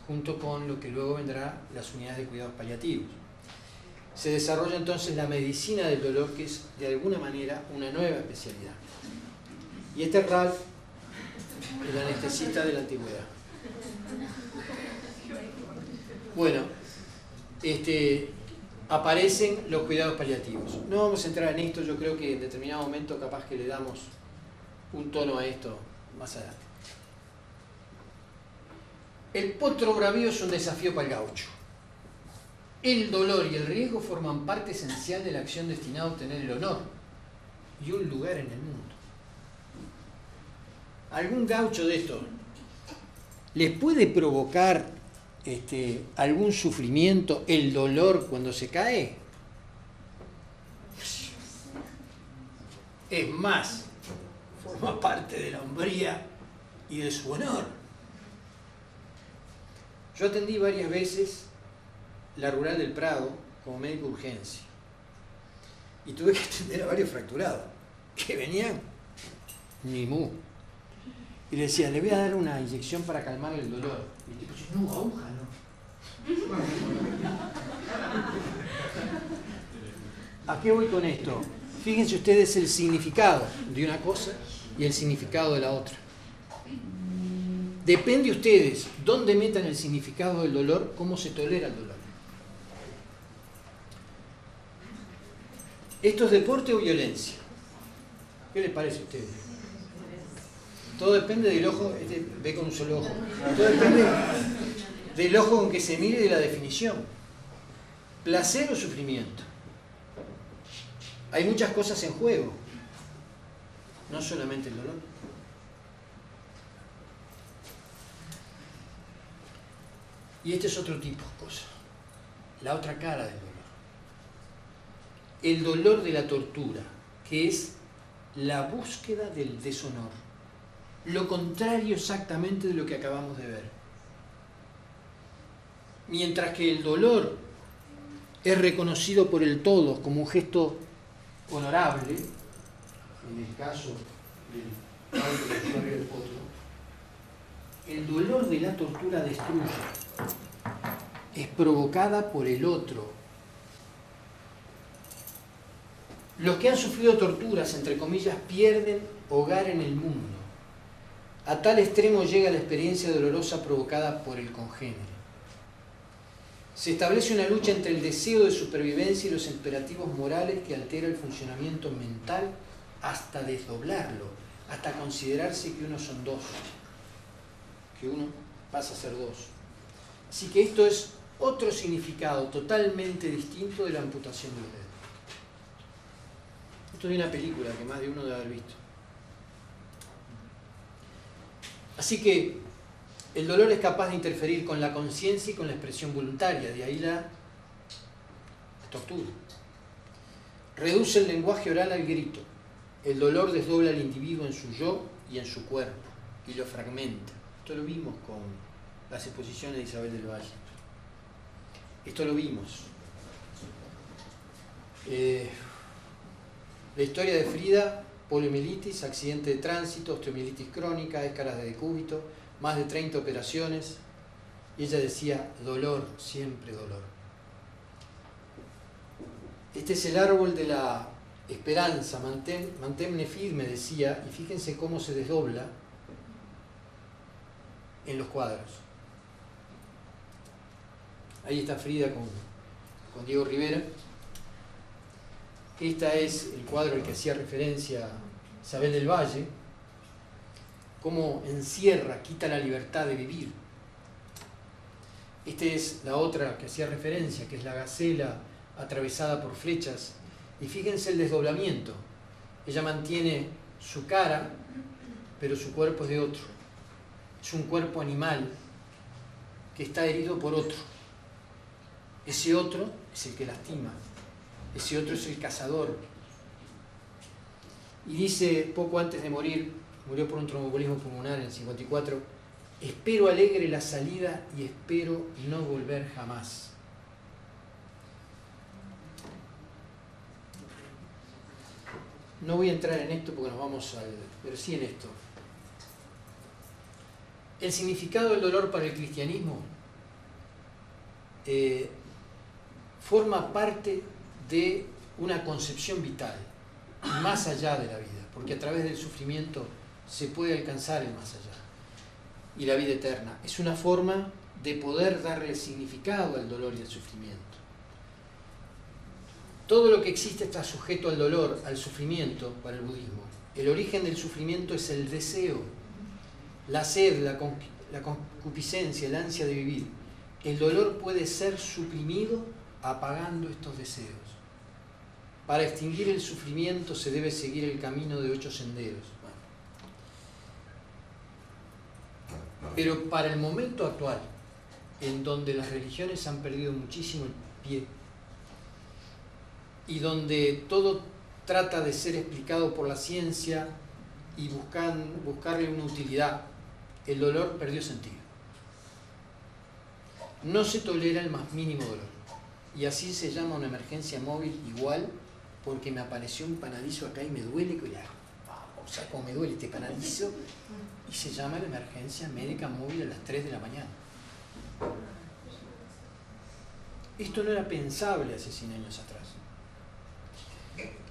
junto con lo que luego vendrá las unidades de cuidados paliativos. Se desarrolla entonces la medicina del dolor, que es de alguna manera una nueva especialidad. Y este es Ralph, el anestesista de la antigüedad. Bueno, aparecen los cuidados paliativos. No vamos a entrar en esto, yo creo que en determinado momento capaz que le damos un tono a esto más adelante. El potro bravío es un desafío para el gaucho. El dolor y el riesgo forman parte esencial de la acción destinada a obtener el honor y un lugar en el mundo. ¿Algún gaucho de esto les puede provocar algún sufrimiento el dolor cuando se cae? Es más, forma parte de la hombría y de su honor. Yo atendí varias veces la Rural del Prado como médico de urgencia y tuve que atender a varios fracturados que venían ni mu. Y le decía, le voy a dar una inyección para calmar el dolor. Y el tipo dice, no, aguja no. ¿A qué voy con esto? Fíjense ustedes el significado de una cosa y el significado de la otra. Depende ustedes dónde metan el significado del dolor, cómo se tolera el dolor. ¿Esto es deporte o violencia? ¿Qué les parece a ustedes? Todo depende del ojo, ve con un solo ojo. Todo depende del ojo con que se mire y de la definición. ¿Placer o sufrimiento? Hay muchas cosas en juego, no solamente el dolor. Y este es otro tipo de cosa, la otra cara del dolor. El dolor de la tortura, que es la búsqueda del deshonor. Lo contrario exactamente de lo que acabamos de ver. Mientras que el dolor es reconocido por el todo como un gesto honorable, en el caso del padre del potro, el dolor de la tortura destruye, es provocada por el otro. Los que han sufrido torturas, entre comillas, pierden hogar en el mundo. A tal extremo llega la experiencia dolorosa provocada por el congénere. Se establece una lucha entre el deseo de supervivencia y los imperativos morales que altera el funcionamiento mental hasta desdoblarlo, hasta considerarse que uno son dos, que uno pasa a ser dos. Así que esto es otro significado totalmente distinto de la amputación de los dedos. Esto es de una película que más de uno debe haber visto. Así que el dolor es capaz de interferir con la conciencia y con la expresión voluntaria, de ahí la tortura. Reduce el lenguaje oral al grito. El dolor desdobla al individuo en su yo y en su cuerpo y lo fragmenta. Esto lo vimos con las exposiciones de Isabel del Valle. Esto lo vimos. La historia de Frida: poliomielitis, accidente de tránsito, osteomielitis crónica, escalas de decúbito, más de 30 operaciones. Y ella decía: dolor, siempre dolor. Este es el árbol de la esperanza, manténme firme, decía, y fíjense cómo se desdobla en los cuadros. Ahí está Frida con Diego Rivera. Este es el cuadro al que hacía referencia Isabel del Valle, cómo encierra, quita la libertad de vivir. Esta es la otra que hacía referencia, que es la gacela atravesada por flechas. Y fíjense el desdoblamiento. Ella mantiene su cara, pero su cuerpo es de otro. Es un cuerpo animal que está herido por otro. Ese otro es el que lastima. Ese otro es el cazador. Y dice, poco antes de morir, murió por un tromboembolismo pulmonar en el 54, espero alegre la salida y espero no volver jamás. No voy a entrar en esto porque nos vamos pero sí en esto. El significado del dolor para el cristianismo forma parte de una concepción vital, más allá de la vida, porque a través del sufrimiento se puede alcanzar el más allá y la vida eterna. Es una forma de poder darle significado al dolor y al sufrimiento. Todo lo que existe está sujeto al dolor, al sufrimiento para el budismo. El origen del sufrimiento es el deseo, la sed, la concupiscencia, el ansia de vivir. El dolor puede ser suprimido apagando estos deseos. Para extinguir el sufrimiento se debe seguir el camino de 8 senderos. Pero para el momento actual, en donde las religiones han perdido muchísimo el pie, y donde todo trata de ser explicado por la ciencia y buscarle una utilidad, el dolor perdió sentido. No se tolera el más mínimo dolor. Y así se llama una emergencia móvil igual, porque me apareció un panadizo acá y me duele, o sea, como me duele este panadizo, y se llama la emergencia médica móvil a las 3 de la mañana. Esto no era pensable hace 100 años atrás.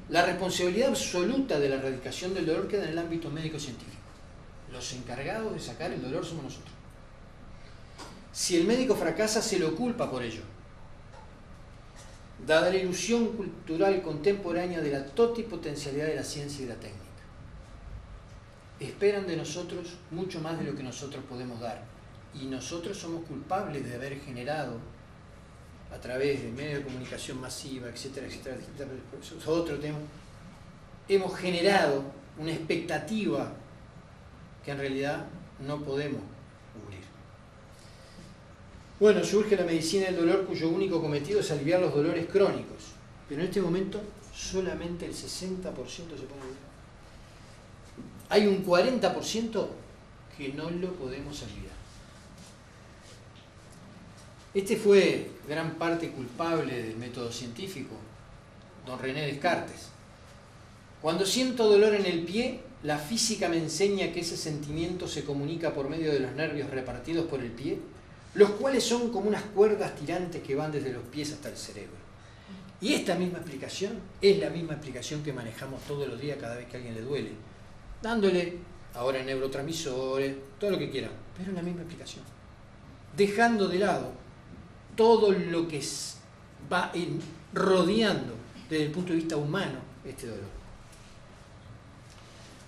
La responsabilidad absoluta de la erradicación del dolor queda en el ámbito médico-científico. Los encargados de sacar el dolor somos nosotros. Si el médico fracasa, se lo culpa por ello. Dada la ilusión cultural contemporánea de la totipotencialidad de la ciencia y de la técnica, esperan de nosotros mucho más de lo que nosotros podemos dar. Y nosotros somos culpables de haber generado, a través de medios de comunicación masiva, etcétera, etcétera, eso es otro tema, hemos generado una expectativa que en realidad no podemos cubrir. Bueno, surge la medicina del dolor, cuyo único cometido es aliviar los dolores crónicos, pero en este momento solamente el 60% se pone bien. Hay un 40% que no lo podemos aliviar. Este fue gran parte culpable del método científico, don René Descartes. Cuando siento dolor en el pie, la física me enseña que ese sentimiento se comunica por medio de los nervios repartidos por el pie, los cuales son como unas cuerdas tirantes que van desde los pies hasta el cerebro. Y esta misma explicación es la misma explicación que manejamos todos los días cada vez que a alguien le duele, dándole ahora neurotransmisores, todo lo que quieran, pero es la misma explicación. Dejando de lado todo lo que va rodeando desde el punto de vista humano este dolor.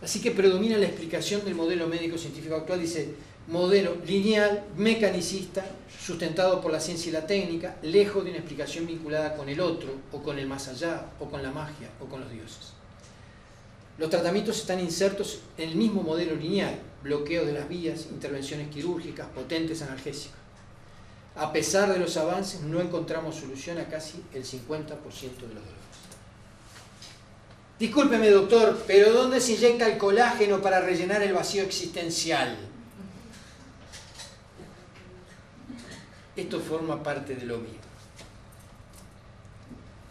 Así que predomina la explicación del modelo médico-científico actual, dice, modelo lineal, mecanicista, sustentado por la ciencia y la técnica, lejos de una explicación vinculada con el otro, o con el más allá, o con la magia, o con los dioses. Los tratamientos están insertos en el mismo modelo lineal, bloqueo de las vías, intervenciones quirúrgicas, potentes analgésicos. A pesar de los avances, no encontramos solución a casi el 50% de los dolores. Discúlpeme, doctor, pero ¿dónde se inyecta el colágeno para rellenar el vacío existencial? Esto forma parte de lo mío.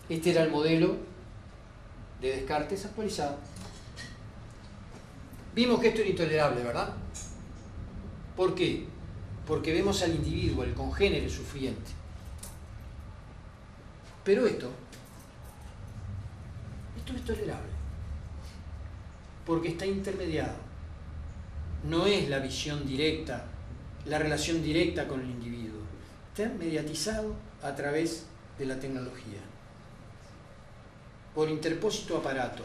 Este era el modelo de Descartes actualizado. Vimos que esto era intolerable, ¿verdad? ¿Por qué? Porque vemos al individuo, el congénere sufriente. Pero esto es tolerable. Porque está intermediado. No es la visión directa, la relación directa con el individuo. Está mediatizado a través de la tecnología. Por interpósito aparato.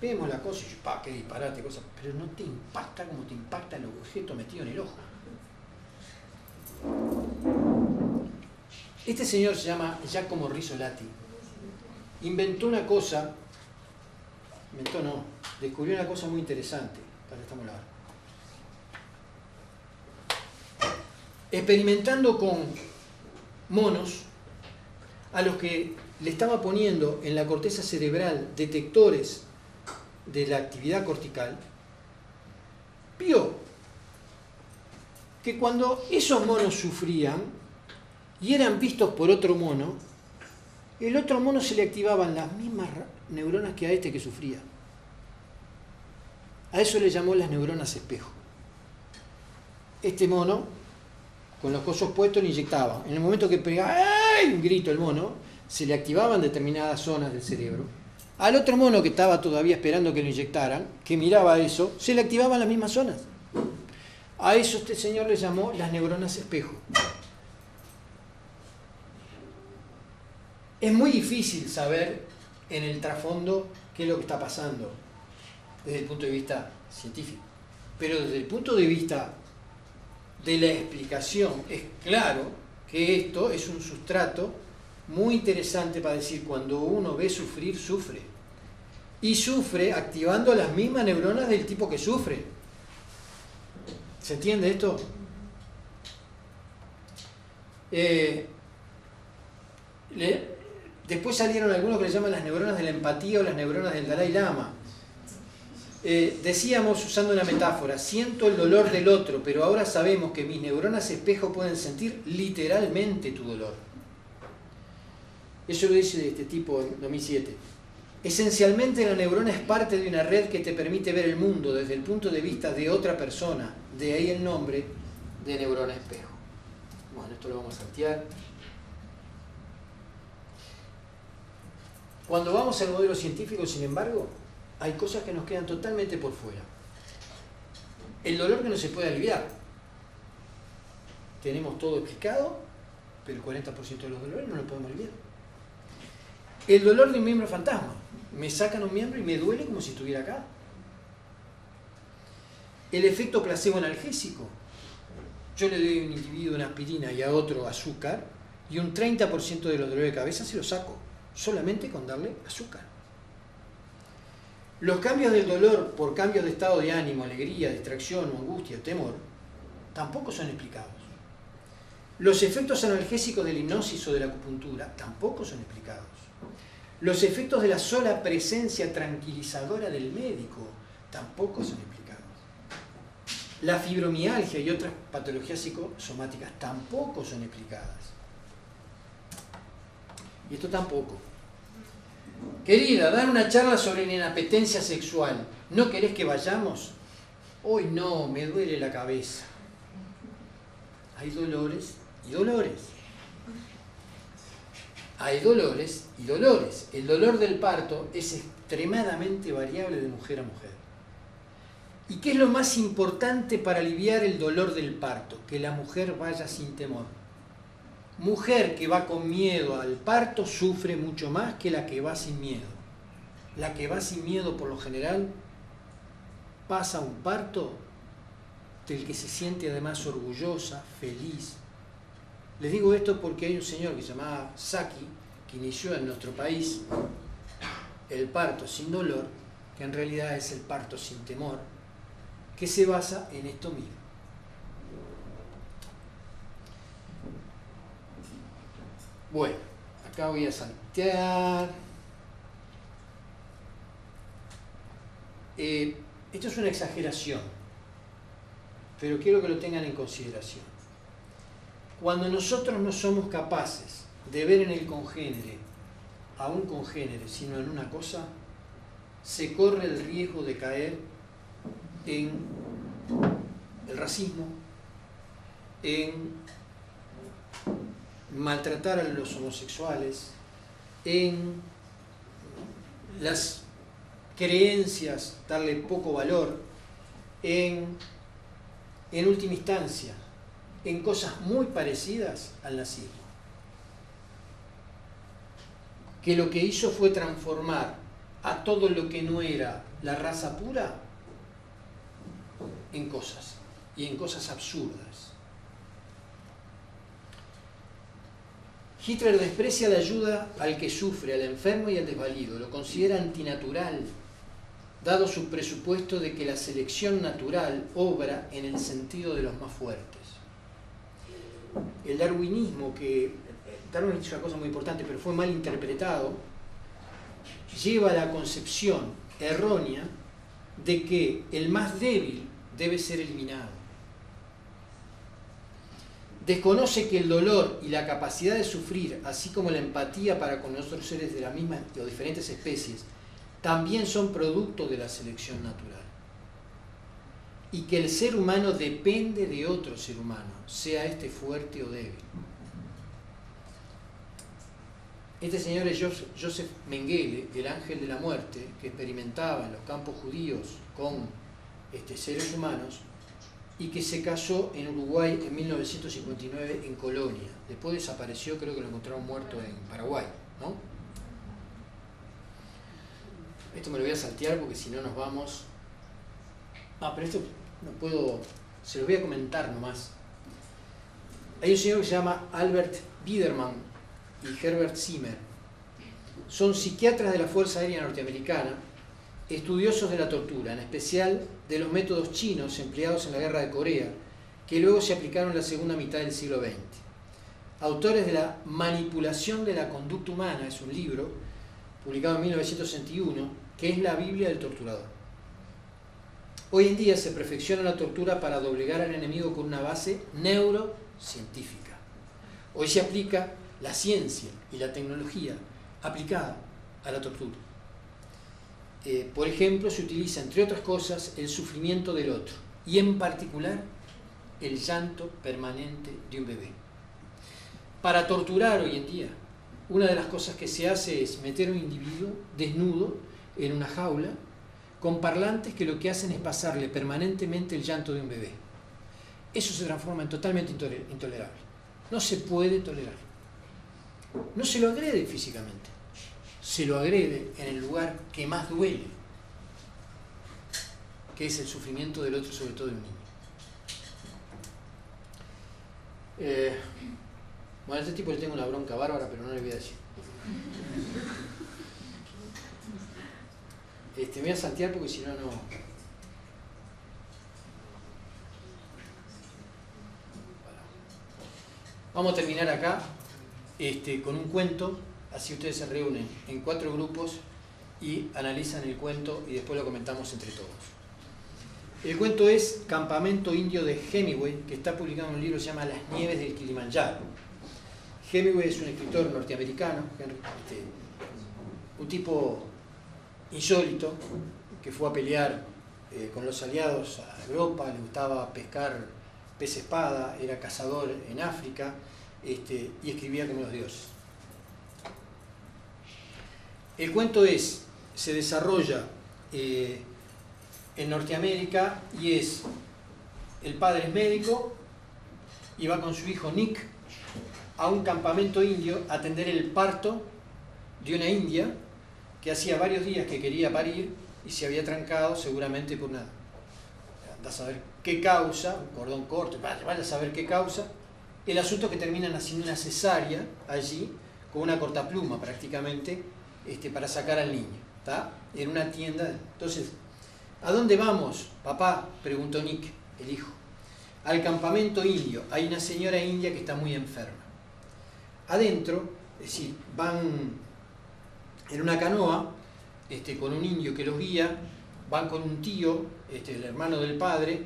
Vemos la cosa y yo, ¡qué disparate! Cosa, pero no te impacta como te impacta el objeto metido en el ojo. Este señor se llama Giacomo Rizzolatti. Inventó una cosa, descubrió una cosa muy interesante. Estamos ahora. Experimentando con monos a los que le estaba poniendo en la corteza cerebral detectores de la actividad cortical, vio que cuando esos monos sufrían y eran vistos por otro mono, el otro mono se le activaban las mismas neuronas que a este que sufría. A eso le llamó las neuronas espejo. Este mono, con los cosos puestos, le inyectaba. En el momento que pegaba un grito el mono, se le activaban determinadas zonas del cerebro. Al otro mono que estaba todavía esperando que lo inyectaran, que miraba eso, se le activaban las mismas zonas. A eso este señor le llamó las neuronas espejo. Es muy difícil saber en el trasfondo qué es lo que está pasando desde el punto de vista científico. Pero desde el punto de vista de la explicación, es claro que esto es un sustrato muy interesante para decir, cuando uno ve sufrir, sufre. Y sufre activando las mismas neuronas del tipo que sufre. ¿Se entiende esto? Después salieron algunos que le llaman las neuronas de la empatía o las neuronas del Dalai Lama. Decíamos, usando una metáfora, siento el dolor del otro, pero ahora sabemos que mis neuronas espejo pueden sentir literalmente tu dolor. Eso lo dice este tipo en 2007. Esencialmente la neurona es parte de una red que te permite ver el mundo desde el punto de vista de otra persona. De ahí el nombre de neurona espejo. Bueno, esto lo vamos a saltear. Cuando vamos al modelo científico, sin embargo, hay cosas que nos quedan totalmente por fuera. El dolor que no se puede aliviar. Tenemos todo explicado, pero el 40% de los dolores no lo podemos aliviar. El dolor de un miembro fantasma. Me sacan un miembro y me duele como si estuviera acá. El efecto placebo analgésico. Yo le doy a un individuo una aspirina y a otro azúcar, y un 30% de los dolores de cabeza se los saco, solamente con darle azúcar. Los cambios del dolor por cambios de estado de ánimo, alegría, distracción, angustia, temor, tampoco son explicados. Los efectos analgésicos de la hipnosis o de la acupuntura tampoco son explicados. Los efectos de la sola presencia tranquilizadora del médico tampoco son explicados. La fibromialgia y otras patologías psicosomáticas tampoco son explicadas. Y esto tampoco. Querida, dar una charla sobre la inapetencia sexual. ¿No querés que vayamos? Hoy no, me duele la cabeza. Hay dolores y dolores. Hay dolores y dolores. El dolor del parto es extremadamente variable de mujer a mujer. ¿Y qué es lo más importante para aliviar el dolor del parto? Que la mujer vaya sin temor. Mujer que va con miedo al parto sufre mucho más que la que va sin miedo. La que va sin miedo, por lo general, pasa un parto del que se siente además orgullosa, feliz. Les digo esto porque hay un señor que se llamaba Saki, que inició en nuestro país el parto sin dolor, que en realidad es el parto sin temor, que se basa en esto mismo. Bueno, acá voy a saltear. Esto es una exageración, pero quiero que lo tengan en consideración. Cuando nosotros no somos capaces de ver en el congénere a un congénere, sino en una cosa, se corre el riesgo de caer en el racismo, en maltratar a los homosexuales, en las creencias, darle poco valor, en última instancia, en cosas muy parecidas al nazismo, que lo que hizo fue transformar a todo lo que no era la raza pura en cosas, y en cosas absurdas. Hitler desprecia la ayuda al que sufre, al enfermo y al desvalido, lo considera antinatural, dado su presupuesto de que la selección natural obra en el sentido de los más fuertes. El darwinismo, que Darwin hizo una cosa muy importante, pero fue mal interpretado, lleva a la concepción errónea de que el más débil debe ser eliminado. Desconoce que el dolor y la capacidad de sufrir, así como la empatía para con otros seres de la misma o diferentes especies, también son producto de la selección natural. Y que el ser humano depende de otro ser humano, sea este fuerte o débil. Este señor es Joseph Mengele, el ángel de la muerte, que experimentaba en los campos judíos con seres humanos, y que se casó en Uruguay en 1959 en Colonia. Después desapareció, creo que lo encontraron muerto en Paraguay, ¿no? Esto me lo voy a saltear porque si no nos vamos... pero esto no puedo... Se los voy a comentar nomás. Hay un señor que se llama Albert Biederman y Herbert Zimmer. Son psiquiatras de la Fuerza Aérea Norteamericana, estudiosos de la tortura, en especial de los métodos chinos empleados en la Guerra de Corea, que luego se aplicaron en la segunda mitad del siglo XX. Autores de La manipulación de la conducta humana, es un libro publicado en 1961, que es la Biblia del torturador. Hoy en día se perfecciona la tortura para doblegar al enemigo con una base neurocientífica. Hoy se aplica la ciencia y la tecnología aplicada a la tortura. Por ejemplo, se utiliza, entre otras cosas, el sufrimiento del otro, y en particular, el llanto permanente de un bebé. Para torturar hoy en día, una de las cosas que se hace es meter a un individuo desnudo en una jaula, con parlantes que lo que hacen es pasarle permanentemente el llanto de un bebé. Eso se transforma en totalmente intolerable. No se puede tolerar. No se lo agrede físicamente, se lo agrede en el lugar que más duele, que es el sufrimiento del otro, sobre todo de un niño. Bueno, a este tipo le tengo una bronca bárbara, pero no le voy a decir. Me voy a saltear porque si no, no... Vamos a terminar acá con un cuento, así ustedes se reúnen en 4 grupos y analizan el cuento y después lo comentamos entre todos. El cuento es Campamento Indio de Hemingway, que está publicado en un libro que se llama Las nieves del Kilimanjaro. Hemingway es un escritor norteamericano, un tipo insólito, que fue a pelear con los aliados a Europa, le gustaba pescar pez espada, era cazador en África, y escribía como los dioses. El cuento se desarrolla en Norteamérica y el padre es médico y va con su hijo Nick a un campamento indio a atender el parto de una india que hacía varios días que quería parir y se había trancado seguramente por nada. Anda a saber qué causa, un cordón corto, vaya a saber qué causa. El asunto es que terminan haciendo una cesárea allí con una cortapluma prácticamente para sacar al niño. ¿está? En una tienda. Entonces, ¿a dónde vamos, papá?, preguntó Nick, el hijo. Al campamento indio. Hay una señora india que está muy enferma. Adentro, es decir, van en una canoa con un indio que los guía, van con un tío, el hermano del padre,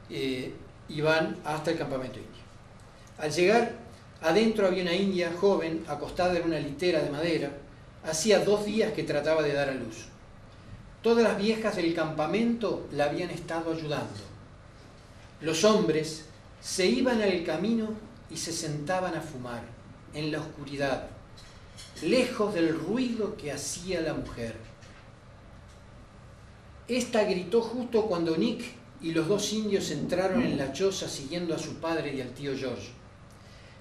y van hasta el campamento indio. Al llegar, adentro había una india joven acostada en una litera de madera. Hacía 2 días que trataba de dar a luz. Todas las viejas del campamento la habían estado ayudando. Los hombres se iban al camino y se sentaban a fumar en la oscuridad, lejos del ruido que hacía la mujer. Esta gritó justo cuando Nick y los 2 indios entraron en la choza siguiendo a su padre y al tío George.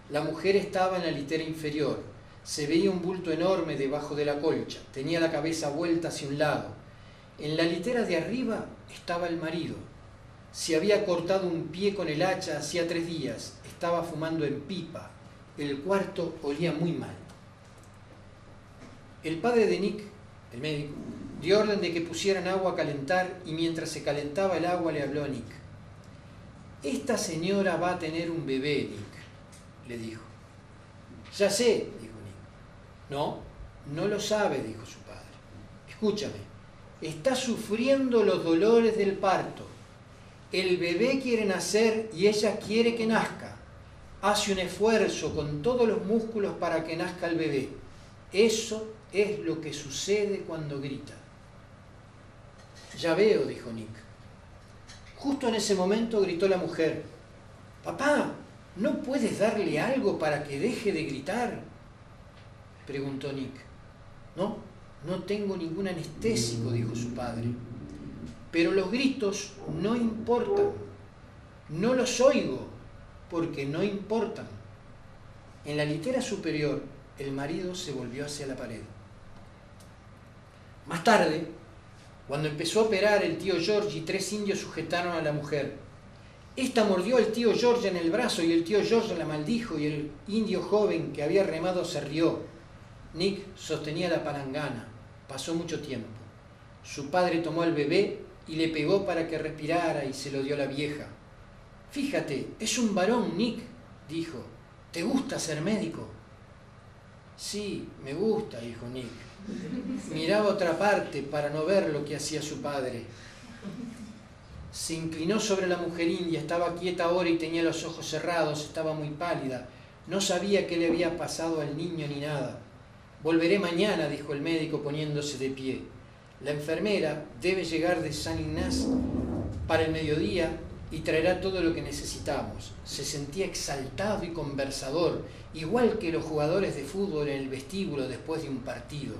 La mujer estaba en la litera inferior. Se veía un bulto enorme debajo de la colcha. Tenía la cabeza vuelta hacia un lado. En la litera de arriba estaba el marido. Se había cortado un pie con el hacha hacía 3 días. Estaba fumando en pipa. El cuarto olía muy mal. El padre de Nick, el médico, dio orden de que pusieran agua a calentar y mientras se calentaba el agua le habló a Nick. Esta señora va a tener un bebé, Nick, le dijo. Ya sé, dijo Nick. No, no lo sabe, dijo su padre. Escúchame, está sufriendo los dolores del parto. El bebé quiere nacer y ella quiere que nazca. Hace un esfuerzo con todos los músculos para que nazca el bebé. Eso es lo que sucede cuando grita. Ya veo, dijo Nick. Justo en ese momento gritó la mujer. Papá, ¿no puedes darle algo para que deje de gritar?, preguntó Nick. No, no tengo ningún anestésico, dijo su padre. Pero los gritos no importan. No los oigo, porque no importan. En la litera superior, el marido se volvió hacia la pared. Más tarde, cuando empezó a operar, el tío George y 3 indios sujetaron a la mujer. Esta mordió al tío George en el brazo y el tío George la maldijo y el indio joven que había remado se rió. Nick sostenía la palangana. Pasó mucho tiempo. Su padre tomó al bebé y le pegó para que respirara y se lo dio a la vieja. Fíjate, es un varón, Nick, dijo. ¿Te gusta ser médico? Sí, me gusta, dijo Nick. Miraba a otra parte para no ver lo que hacía su padre. Se inclinó sobre la mujer india, estaba quieta ahora y tenía los ojos cerrados, estaba muy pálida. No sabía qué le había pasado al niño ni nada. Volveré mañana, dijo el médico poniéndose de pie. La enfermera debe llegar de San Ignacio para el mediodía y traerá todo lo que necesitamos. Se sentía exaltado y conversador, igual que los jugadores de fútbol en el vestíbulo después de un partido.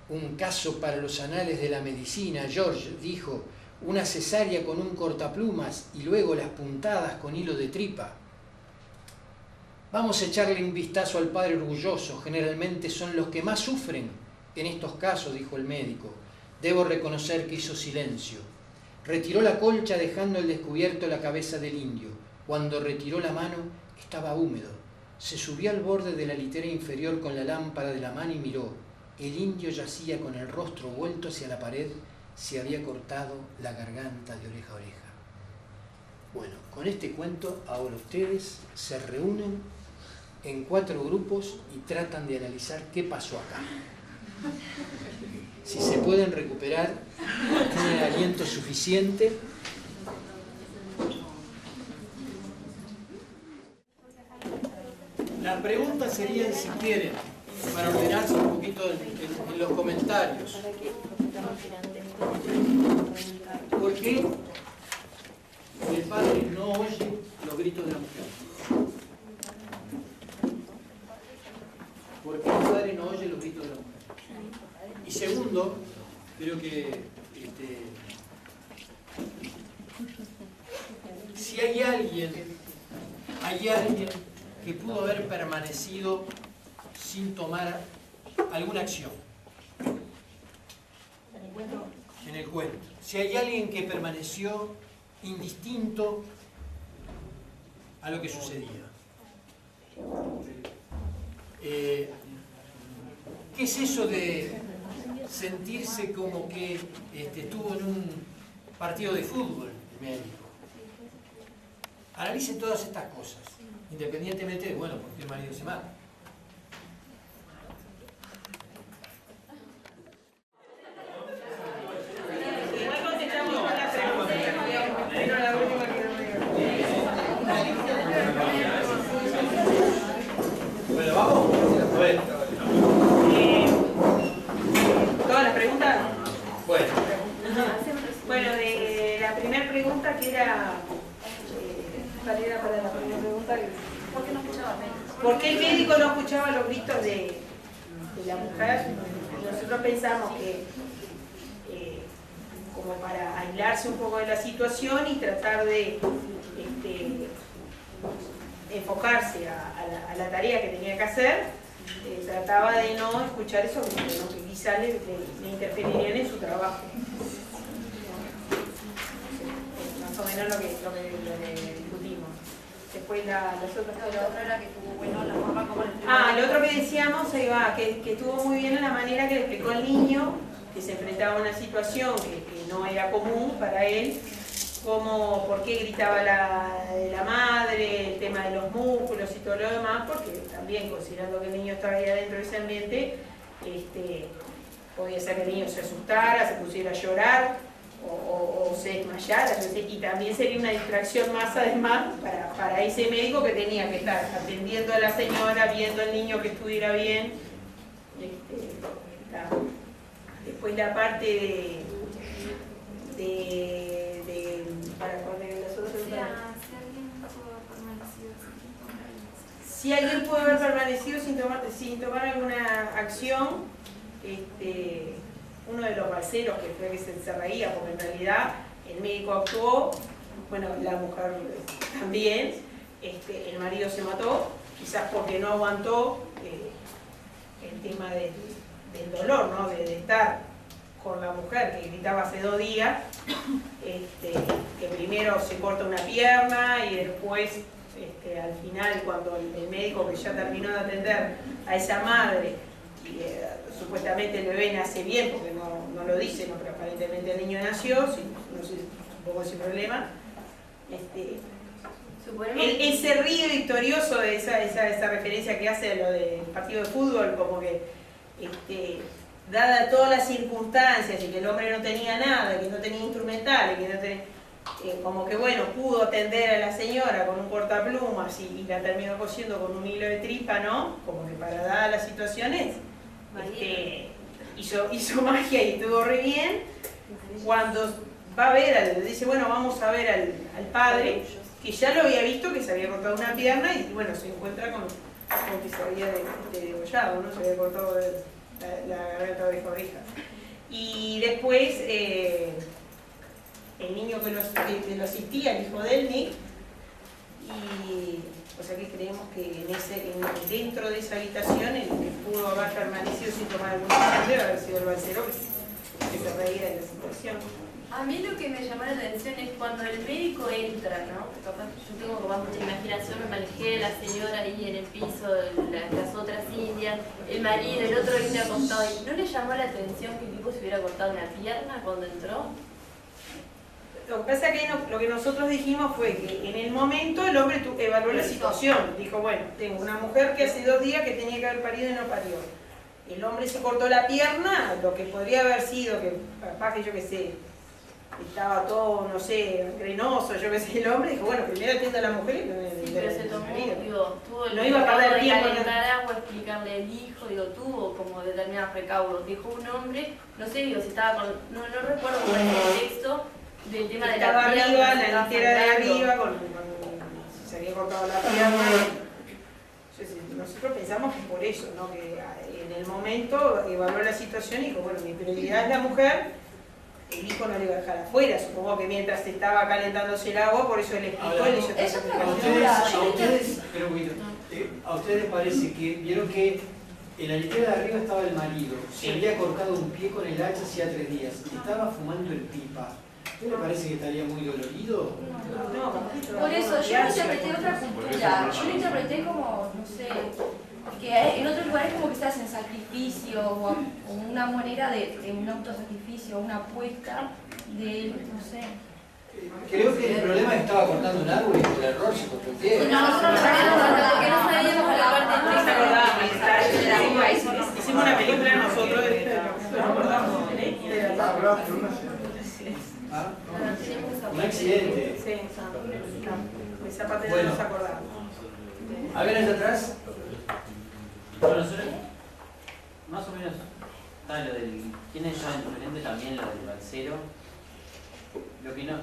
Un caso para los anales de la medicina, George, dijo, una cesárea con un cortaplumas y luego las puntadas con hilo de tripa. Vamos a echarle un vistazo al padre orgulloso, generalmente son los que más sufren en estos casos, dijo el médico. Debo reconocer que hizo silencio. Retiró la colcha dejando al descubierto la cabeza del indio. Cuando retiró la mano estaba húmedo. Se subió al borde de la litera inferior con la lámpara de la mano y miró. El indio yacía con el rostro vuelto hacia la pared. Se había cortado la garganta de oreja a oreja. Bueno, con este cuento ahora ustedes se reúnen en 4 grupos y tratan de analizar qué pasó acá. Si se pueden recuperar, tienen aliento suficiente. Las preguntas serían, si quieren, para ordenarse un poquito en los comentarios. ¿Por qué el padre no oye los gritos de la mujer? ¿Por qué el padre no oye los gritos de la mujer? Y segundo, creo que si hay alguien que pudo haber permanecido sin tomar alguna acción en el cuento, si hay alguien que permaneció indistinto a lo que sucedía, ¿qué es eso de sentirse como que estuvo en un partido de fútbol el médico. Analicen todas estas cosas, independientemente de, bueno, por qué el marido se mata. Bueno, vamos. Bueno. ¿Todas las preguntas? Bueno. Bueno, de la primera pregunta que era... ¿Cuál era para la primera pregunta? ¿Por qué no escuchaba médicos? ¿Por qué el médico no escuchaba los gritos de la mujer? Nosotros pensamos que como para aislarse un poco de la situación y tratar de enfocarse a la tarea que tenía que hacer, trataba de no escuchar esos gritos, ¿no? Que quizás le interferirían en su trabajo. Más o menos lo que discutimos. Después las otras. No, lo otro era que estuvo bueno la forma como le explicó. Lo otro que decíamos, ahí va, que estuvo muy bien en la manera que le explicó al niño, que se enfrentaba a una situación que no era común para él, como por qué gritaba la madre, el tema de los músculos y todo lo demás, porque también considerando que el niño estaba ahí adentro de ese ambiente, podía ser que el niño se asustara, se pusiera a llorar o se desmayara, y también sería una distracción más además para ese médico que tenía que estar atendiendo a la señora, viendo al niño que estuviera bien. Después la parte para poner las otras preguntas. Si alguien puede haber permanecido sin tomar alguna acción, uno de los balseros que fue que se reía, porque en realidad el médico actuó, bueno, la mujer también, el marido se mató, quizás porque no aguantó el tema del dolor, ¿no? De estar con la mujer que gritaba hace 2 días, que primero se corta una pierna y después al final cuando el médico que ya terminó de atender a esa madre y supuestamente el bebé nace bien porque no lo dice, ¿no? Pero aparentemente el niño nació, no sé, supongo sin problema, él se ríe victorioso de esa referencia que hace a lo del partido de fútbol, como que dada todas las circunstancias y que el hombre no tenía nada, que no tenía instrumentales, que no tenía, como que bueno, pudo atender a la señora con un cortaplumas y la terminó cosiendo con un hilo de tripa, ¿no? Como que para dadas las situaciones, hizo magia y estuvo re bien. Cuando va a ver, dice, bueno, vamos a ver al padre, que ya lo había visto, que se había cortado una pierna y bueno, se encuentra con que se había degollado, ¿no? Se había cortado la garganta de oreja. Y después el niño que lo asistía, el hijo de él, Nick, y o sea que creemos que dentro de esa habitación el que pudo haber permanecido sin tomar alguna acción debe haber sido el balsero que se reía de la situación. A mí lo que me llamó la atención es cuando el médico entra, ¿no? Yo tengo como mucha imaginación, me manejé la señora ahí en el piso, las otras indias, el marido, el otro viene acostado. ¿Y no le llamó la atención que el tipo se hubiera cortado una pierna cuando entró? Lo que pasa es que lo que nosotros dijimos fue que en el momento el hombre evaluó la situación. Dijo, bueno, tengo una mujer que hace 2 días que tenía que haber parido y no parió. El hombre se cortó la pierna, lo que podría haber sido, que capaz que yo qué sé, estaba todo, no sé, grenoso, yo qué sé, el hombre dijo, bueno, primero atiendo a la mujer y sí, pero se tomó, tuvo el no iba a perder tiempo en calentar agua, explicarle al hijo, tuvo como determinados recaudos. Dijo un hombre, no sé, si estaba con, no recuerdo cuál es el texto del tema de estaba la pierna, arriba, en la litera de arriba, se había cortado la pierna. Nosotros pensamos que por eso, ¿no? Que en el momento evaluó la situación y dijo, bueno, mi prioridad es la mujer, el hijo no le iba a dejar afuera, supongo que mientras estaba calentándose el agua, por eso él explicó, él hizo eso ¿A ustedes les parece que vieron que en la litera de arriba estaba el marido, se había cortado un pie con el hacha hacía 3 días, estaba fumando el pipa? ¿A usted le parece que estaría muy dolorido? No, por eso yo lo interpreté otra cultura, yo lo interpreté como, no sé, que en otros lugares como que se hacen sacrificios o una manera de un autosacrificio, una apuesta de, no sé. Creo que el problema es que estaba cortando un árbol y por error se cortó el pie. No, nosotros no sabíamos, porque no sabíamos la parte Hicimos una película nosotros, no acordamos. Un accidente. Sí, esa parte Bueno. no nos acordamos. A ver, allá atrás. Bueno, nosotros, más o menos, está lo del quién es ya diferente, también lo del balsero. Lo que nos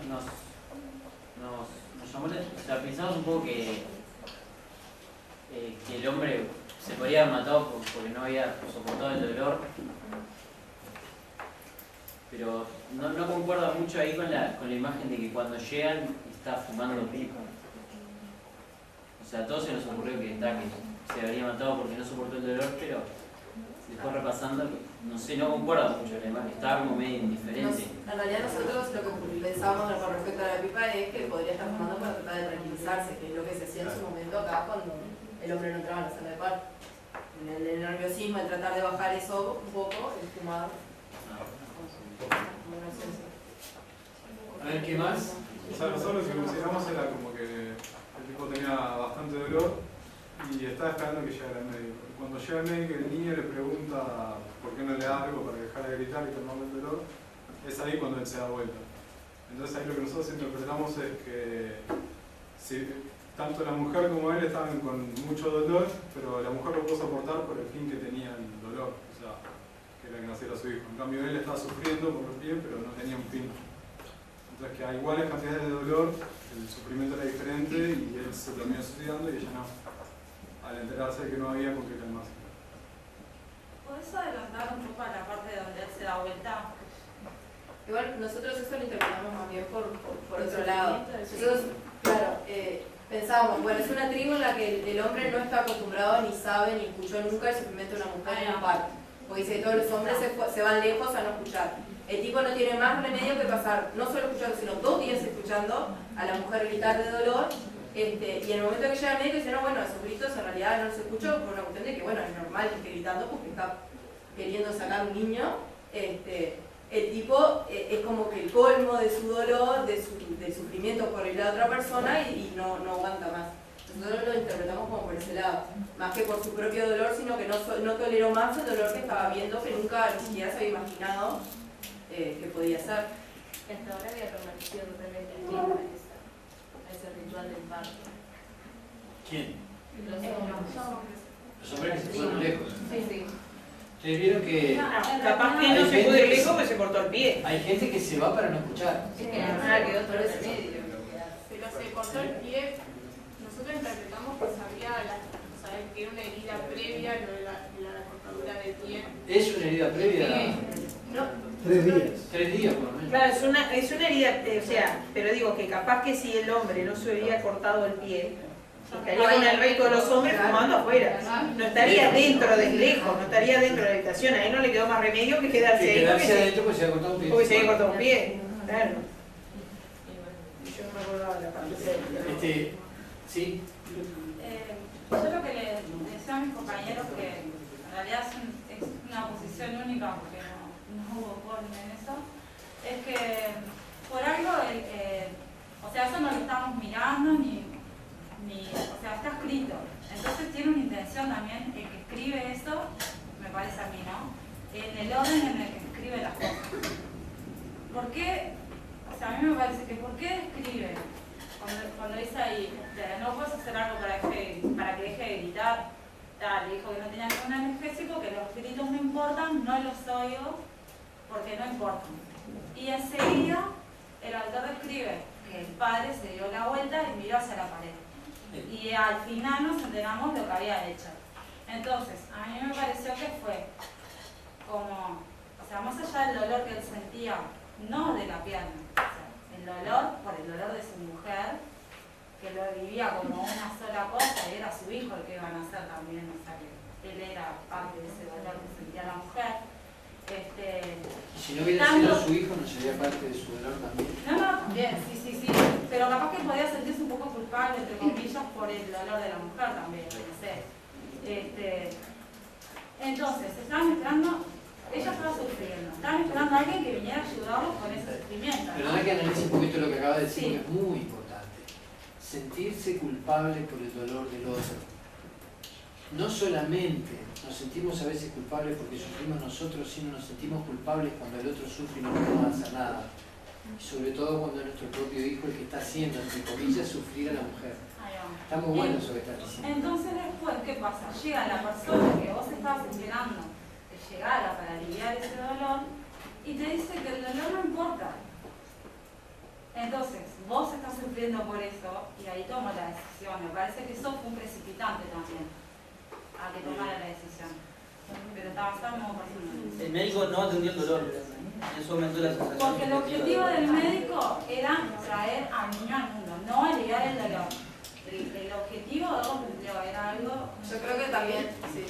llamó la, o sea, pensamos un poco que el hombre se podría haber matado porque no había soportado el dolor, pero no concuerda mucho ahí con la imagen de que cuando llegan está fumando pipa. O sea, a todos se nos ocurrió que se habría matado porque no soportó el dolor, pero después repasando, no sé, no concuerda mucho la imagen, estaba como medio indiferente. En realidad nosotros lo que pensábamos con respecto a la pipa es que podría estar fumando para tratar de tranquilizarse, que es lo que se hacía en su momento acá cuando el hombre no entraba en la sala de parto. En el nerviosismo, el tratar de bajar eso un poco, el fumado. A ver, ¿qué más? O sea, nosotros lo que consideramos era como que el tipo tenía bastante dolor y estaba esperando que llegara el médico. Y cuando llega el médico, el niño le pregunta por qué no le da algo para dejar de gritar y calmarle el dolor. Es ahí cuando él se da vuelta. Entonces ahí lo que nosotros interpretamos es que si tanto la mujer como él estaban con mucho dolor, pero la mujer lo pudo soportar por el fin que tenía el dolor, o sea, que era que naciera su hijo. En cambio él estaba sufriendo por los pies, pero no tenía un fin. Entonces que a iguales cantidades de dolor, el sufrimiento era diferente y él se terminó suicidando y ella no, al enterarse de que no había con qué calmarse. ¿Podés adelantar un poco a la parte donde él se da vuelta? Igual nosotros eso lo interpretamos más bien por otro lado. Nosotros, claro, pensábamos, bueno, es una tribu en la que el hombre no está acostumbrado, ni sabe, ni escuchó nunca el sufrimiento de una mujer en un parto. Porque dice que todos los hombres se van lejos a no escuchar. El tipo no tiene más remedio que pasar, no solo escuchando, sino 2 días escuchando a la mujer gritar de dolor. Y en el momento que llega el médico dice, no, bueno, esos gritos en realidad no los escucho por una cuestión de que, bueno, es normal que esté gritando porque está queriendo sacar un niño. El tipo es como que el colmo de su dolor, del sufrimiento por la otra persona y no aguanta más. Nosotros lo interpretamos como por ese lado, más que por su propio dolor, sino que no toleró más el dolor que estaba viendo, que nunca ni siquiera se había imaginado que podía ser. Y hasta ahora había permanecido totalmente ajeno a ese ritual del parto. ¿Quién? Los hombres. Los hombres que se fueron lejos. Sí. Ustedes vieron que Capaz que no se pudo ir lejos porque se cortó el pie. hay gente que se va para no escuchar. Es que nada quedó todo en el medio. Pero se cortó el pie, nosotros interpretamos que que era una herida previa lo de la cortadura de pie. ¿Es una herida previa? No. 3 días. 3 días por lo menos. Claro, es una herida, o sea, pero digo que capaz que si el hombre no se hubiera cortado el pie, estaría con el resto de los hombres fumando afuera. No estaría dentro del lejos, no estaría dentro de la habitación. Ahí no le quedó más remedio que quedarse ahí. Quedarse adentro porque se había cortado un pie. Porque se había cortado un pie. Claro. Yo no me acordaba la parte. ¿Sí? Yo lo que le decía a mis compañeros que en realidad es una posición única porque no hubo orden en eso, es que por algo, o sea, eso no lo estamos mirando o sea, está escrito. Entonces tiene una intención también, el que escribe eso, me parece a mí, ¿no? En el orden en el que escribe las cosas. ¿Por qué? O sea, a mí me parece que ¿por qué escribe? Cuando dice ahí, no puedes hacer algo para que deje de gritar, tal, dijo que no tenía ningún analgésico, que los gritos no importan, no los oigo, porque no importan. Y enseguida el autor describe que el padre se dio la vuelta y miró hacia la pared. Y al final nos enteramos de lo que había hecho. Entonces, a mí me pareció que fue como, o sea, más allá del dolor que él sentía, no de la pierna, o sea, el dolor por el dolor de su mujer, que lo vivía como una sola cosa y era su hijo el que iba a nacer también, o sea que él era parte de ese dolor que sentía la mujer. ¿Y si no hubiera sido su hijo, no sería parte de su dolor también? No, también, sí. Pero capaz que podía sentirse un poco culpable, entre comillas, por el dolor de la mujer también, no sé. Entonces, estaban esperando, ella estaba sufriendo, estaban esperando a alguien que viniera a ayudarlos con ese sufrimiento. Perdona que analice un poquito lo que acaba de decir, Sí. que es muy importante. Sentirse culpable por el dolor del otro. No solamente nos sentimos a veces culpables porque sufrimos nosotros, sino nos sentimos culpables cuando el otro sufre y no podemos hacer nada. Y sobre todo cuando es nuestro propio hijo el que está haciendo, entre comillas, sufrir a la mujer. Ahí va. Está muy bueno eso que estás diciendo. Entonces después, ¿qué pasa? Llega la persona que vos estabas esperando que llegara para aliviar ese dolor y te dice que el dolor no importa. Entonces, vos estás sufriendo por eso y ahí tomo la decisión. Me parece que eso fue un precipitante también a que tomara la decisión. Pero está basado en modo personal. El médico no atendió el dolor. Eso aumentó la sensación. Porque el objetivo del médico era traer al niño al mundo, no aliviar el dolor. El objetivo de lo cumplió, era algo... Yo creo que también, sí.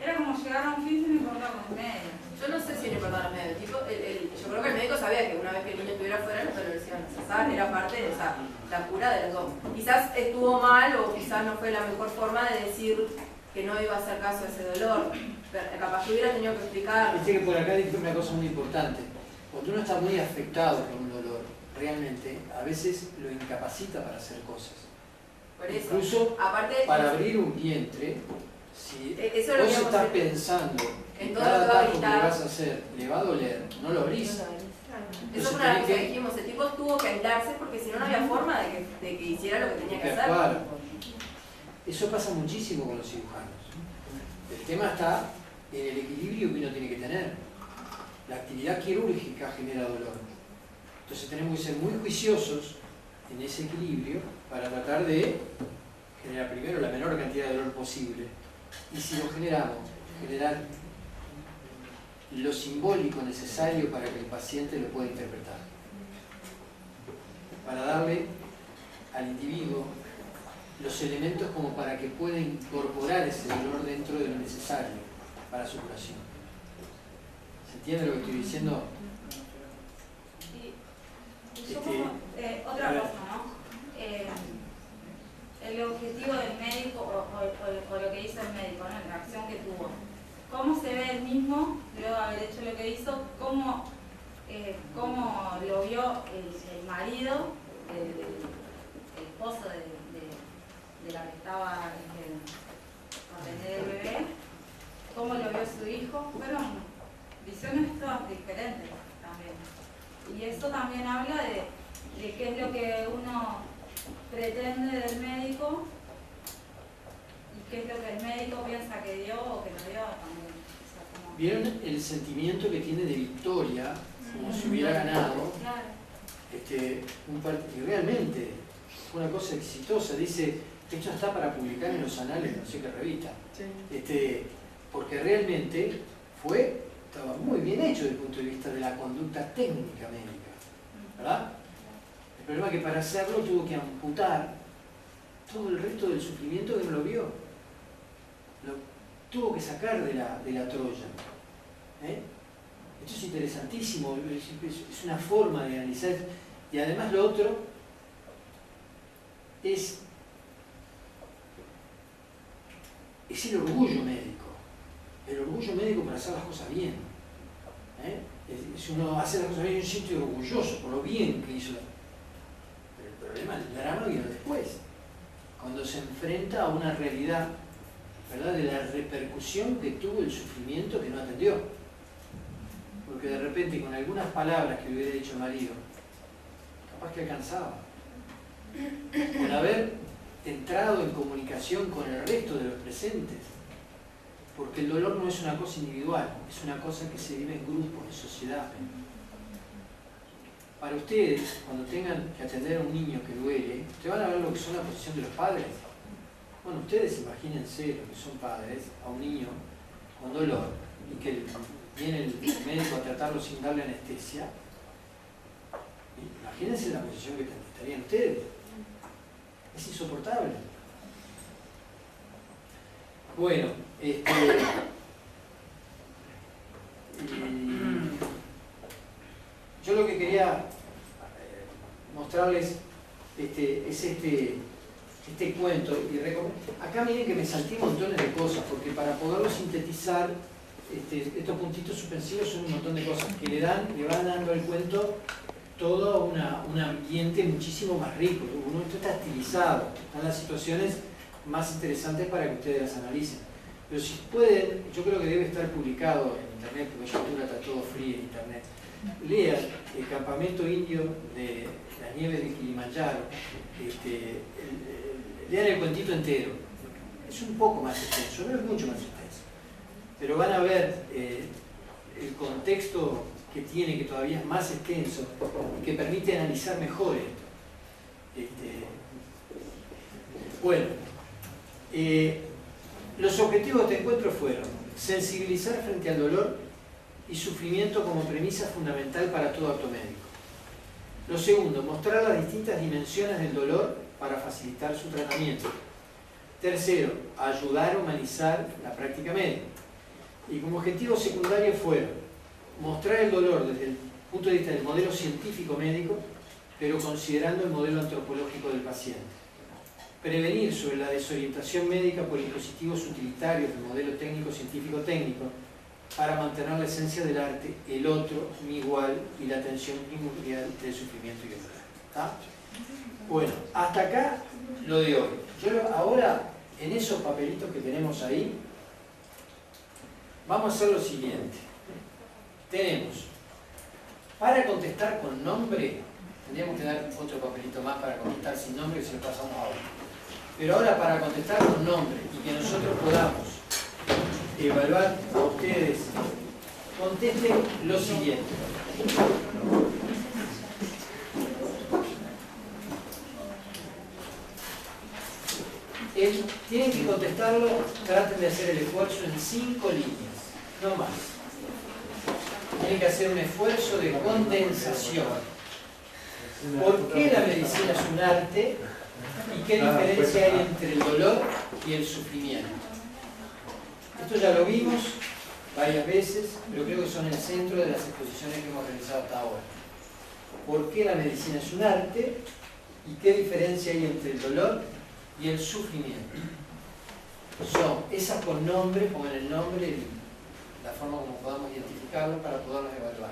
Era como llegar a un fin sin importar los medios. Yo no sé si le importaba los medios. Tipo, yo creo que el médico sabía que una vez que el niño estuviera fuera, los dolores iban a cesar, era parte de la cura de los dos. Quizás estuvo mal o quizás no fue la mejor forma de decir que no iba a hacer caso a ese dolor. Pero capaz que hubiera tenido que explicar. Viste que por acá dije una cosa muy importante. Cuando uno está muy afectado por un dolor, realmente, a veces lo incapacita para hacer cosas. Por eso. Incluso aparte, para abrir un vientre, si eso vos estás pensando que en todo cada lo que va a tajo que gritar, vas a hacer le va a doler, no lo abrís. Eso Entonces fue una de las tenés cosas que dijimos, el tipo tuvo que aislarse porque si no, no había forma de que hiciera lo que tenía que hacer. actuar. Eso pasa muchísimo con los cirujanos. El tema está en el equilibrio que uno tiene que tener. La actividad quirúrgica genera dolor. Entonces tenemos que ser muy juiciosos en ese equilibrio para tratar de generar primero la menor cantidad de dolor posible. Y si lo generamos, generar lo simbólico necesario para que el paciente lo pueda interpretar. Para darle al individuo los elementos como para que pueda incorporar ese dolor dentro de lo necesario para su curación. ¿Se entiende lo que estoy diciendo? Y yo como, otra cosa, ¿no? El objetivo del médico o lo que hizo el médico, ¿no? La acción que tuvo. ¿Cómo se ve él mismo, luego de haber hecho lo que hizo? ¿Cómo lo vio el marido, el esposo de la que estaba a tener el bebé? ¿Cómo lo vio su hijo? Fueron visiones todas diferentes también. Y eso también habla de qué es lo que uno pretende del médico y qué es lo que el médico piensa que dio o que no dio también. O sea, como... ¿Vieron el sentimiento que tiene de victoria, como si hubiera ganado? Claro. Y realmente fue una cosa exitosa. Dice, esto está para publicar en los anales, no sé qué revista. Sí. Porque realmente estaba muy bien hecho desde el punto de vista de la conducta técnica médica, ¿verdad? El problema es que para hacerlo tuvo que amputar todo el resto del sufrimiento que no lo vio. Lo tuvo que sacar de la Troya. Esto es interesantísimo, es una forma de analizar. Y además lo otro es el orgullo médico. El orgullo médico para hacer las cosas bien. Si uno hace las cosas bien, yo siento orgulloso por lo bien que hizo. Pero el problema, el drama viene después. Cuando se enfrenta a una realidad, ¿verdad?, de la repercusión que tuvo el sufrimiento que no atendió. Porque de repente con algunas palabras que le hubiera dicho el marido, capaz que alcanzaba. Con haber entrado en comunicación con el resto de los presentes. Porque el dolor no es una cosa individual, es una cosa que se vive en grupos, en sociedad. Para ustedes, cuando tengan que atender a un niño que duele, ustedes van a ver lo que son la posición de los padres. Bueno, ustedes imagínense lo que son padres a un niño con dolor y que viene el médico a tratarlo sin darle anestesia. Imagínense la posición que estarían ustedes. Es insoportable. Bueno, yo lo que quería mostrarles este cuento. Y acá miren que me salté montones de cosas, porque para poderlo sintetizar, estos puntitos suspensivos son un montón de cosas que le van dando al cuento todo un ambiente muchísimo más rico. Esto está estilizado, están las situaciones más interesantes para que ustedes las analicen. Pero si pueden, yo creo que debe estar publicado en internet, porque ya ahora está todo free en internet. Lean El campamento indio de las nieves de Kilimanjaro, lean el cuentito entero. Es un poco más extenso, no es mucho más extenso, pero van a ver el contexto que tiene, que todavía es más extenso y que permite analizar mejor esto. Bueno, los objetivos de este encuentro fueron sensibilizar frente al dolor y sufrimiento como premisa fundamental para todo acto médico. Lo segundo, mostrar las distintas dimensiones del dolor para facilitar su tratamiento. Tercero, ayudar a humanizar la práctica médica. Y como objetivo secundario fueron mostrar el dolor desde el punto de vista del modelo científico médico, pero considerando el modelo antropológico del paciente. Prevenir sobre la desorientación médica por dispositivos utilitarios del modelo técnico-científico-técnico para mantener la esencia del arte, el otro, mi igual y la atención primordial del sufrimiento y el dolor. ¿Está? Bueno, hasta acá lo de hoy. Ahora, en esos papelitos que tenemos ahí, vamos a hacer lo siguiente. Tenemos, para contestar con nombre, tendríamos que dar otro papelito más para contestar sin nombre, que se lo pasamos ahora. Pero ahora, para contestar con nombre y que nosotros podamos evaluar a ustedes, contesten lo siguiente. Tienen que contestarlo, traten de hacer el esfuerzo en 5 líneas, no más. Tienen que hacer un esfuerzo de condensación. ¿Por qué la medicina es un arte? ¿Y qué diferencia hay entre el dolor y el sufrimiento? Esto ya lo vimos varias veces, pero creo que son el centro de las exposiciones que hemos realizado hasta ahora. ¿Por qué la medicina es un arte? ¿Y qué diferencia hay entre el dolor y el sufrimiento? Son esas con nombre, pongan el nombre y la forma como podamos identificarlo para poderlos evaluar.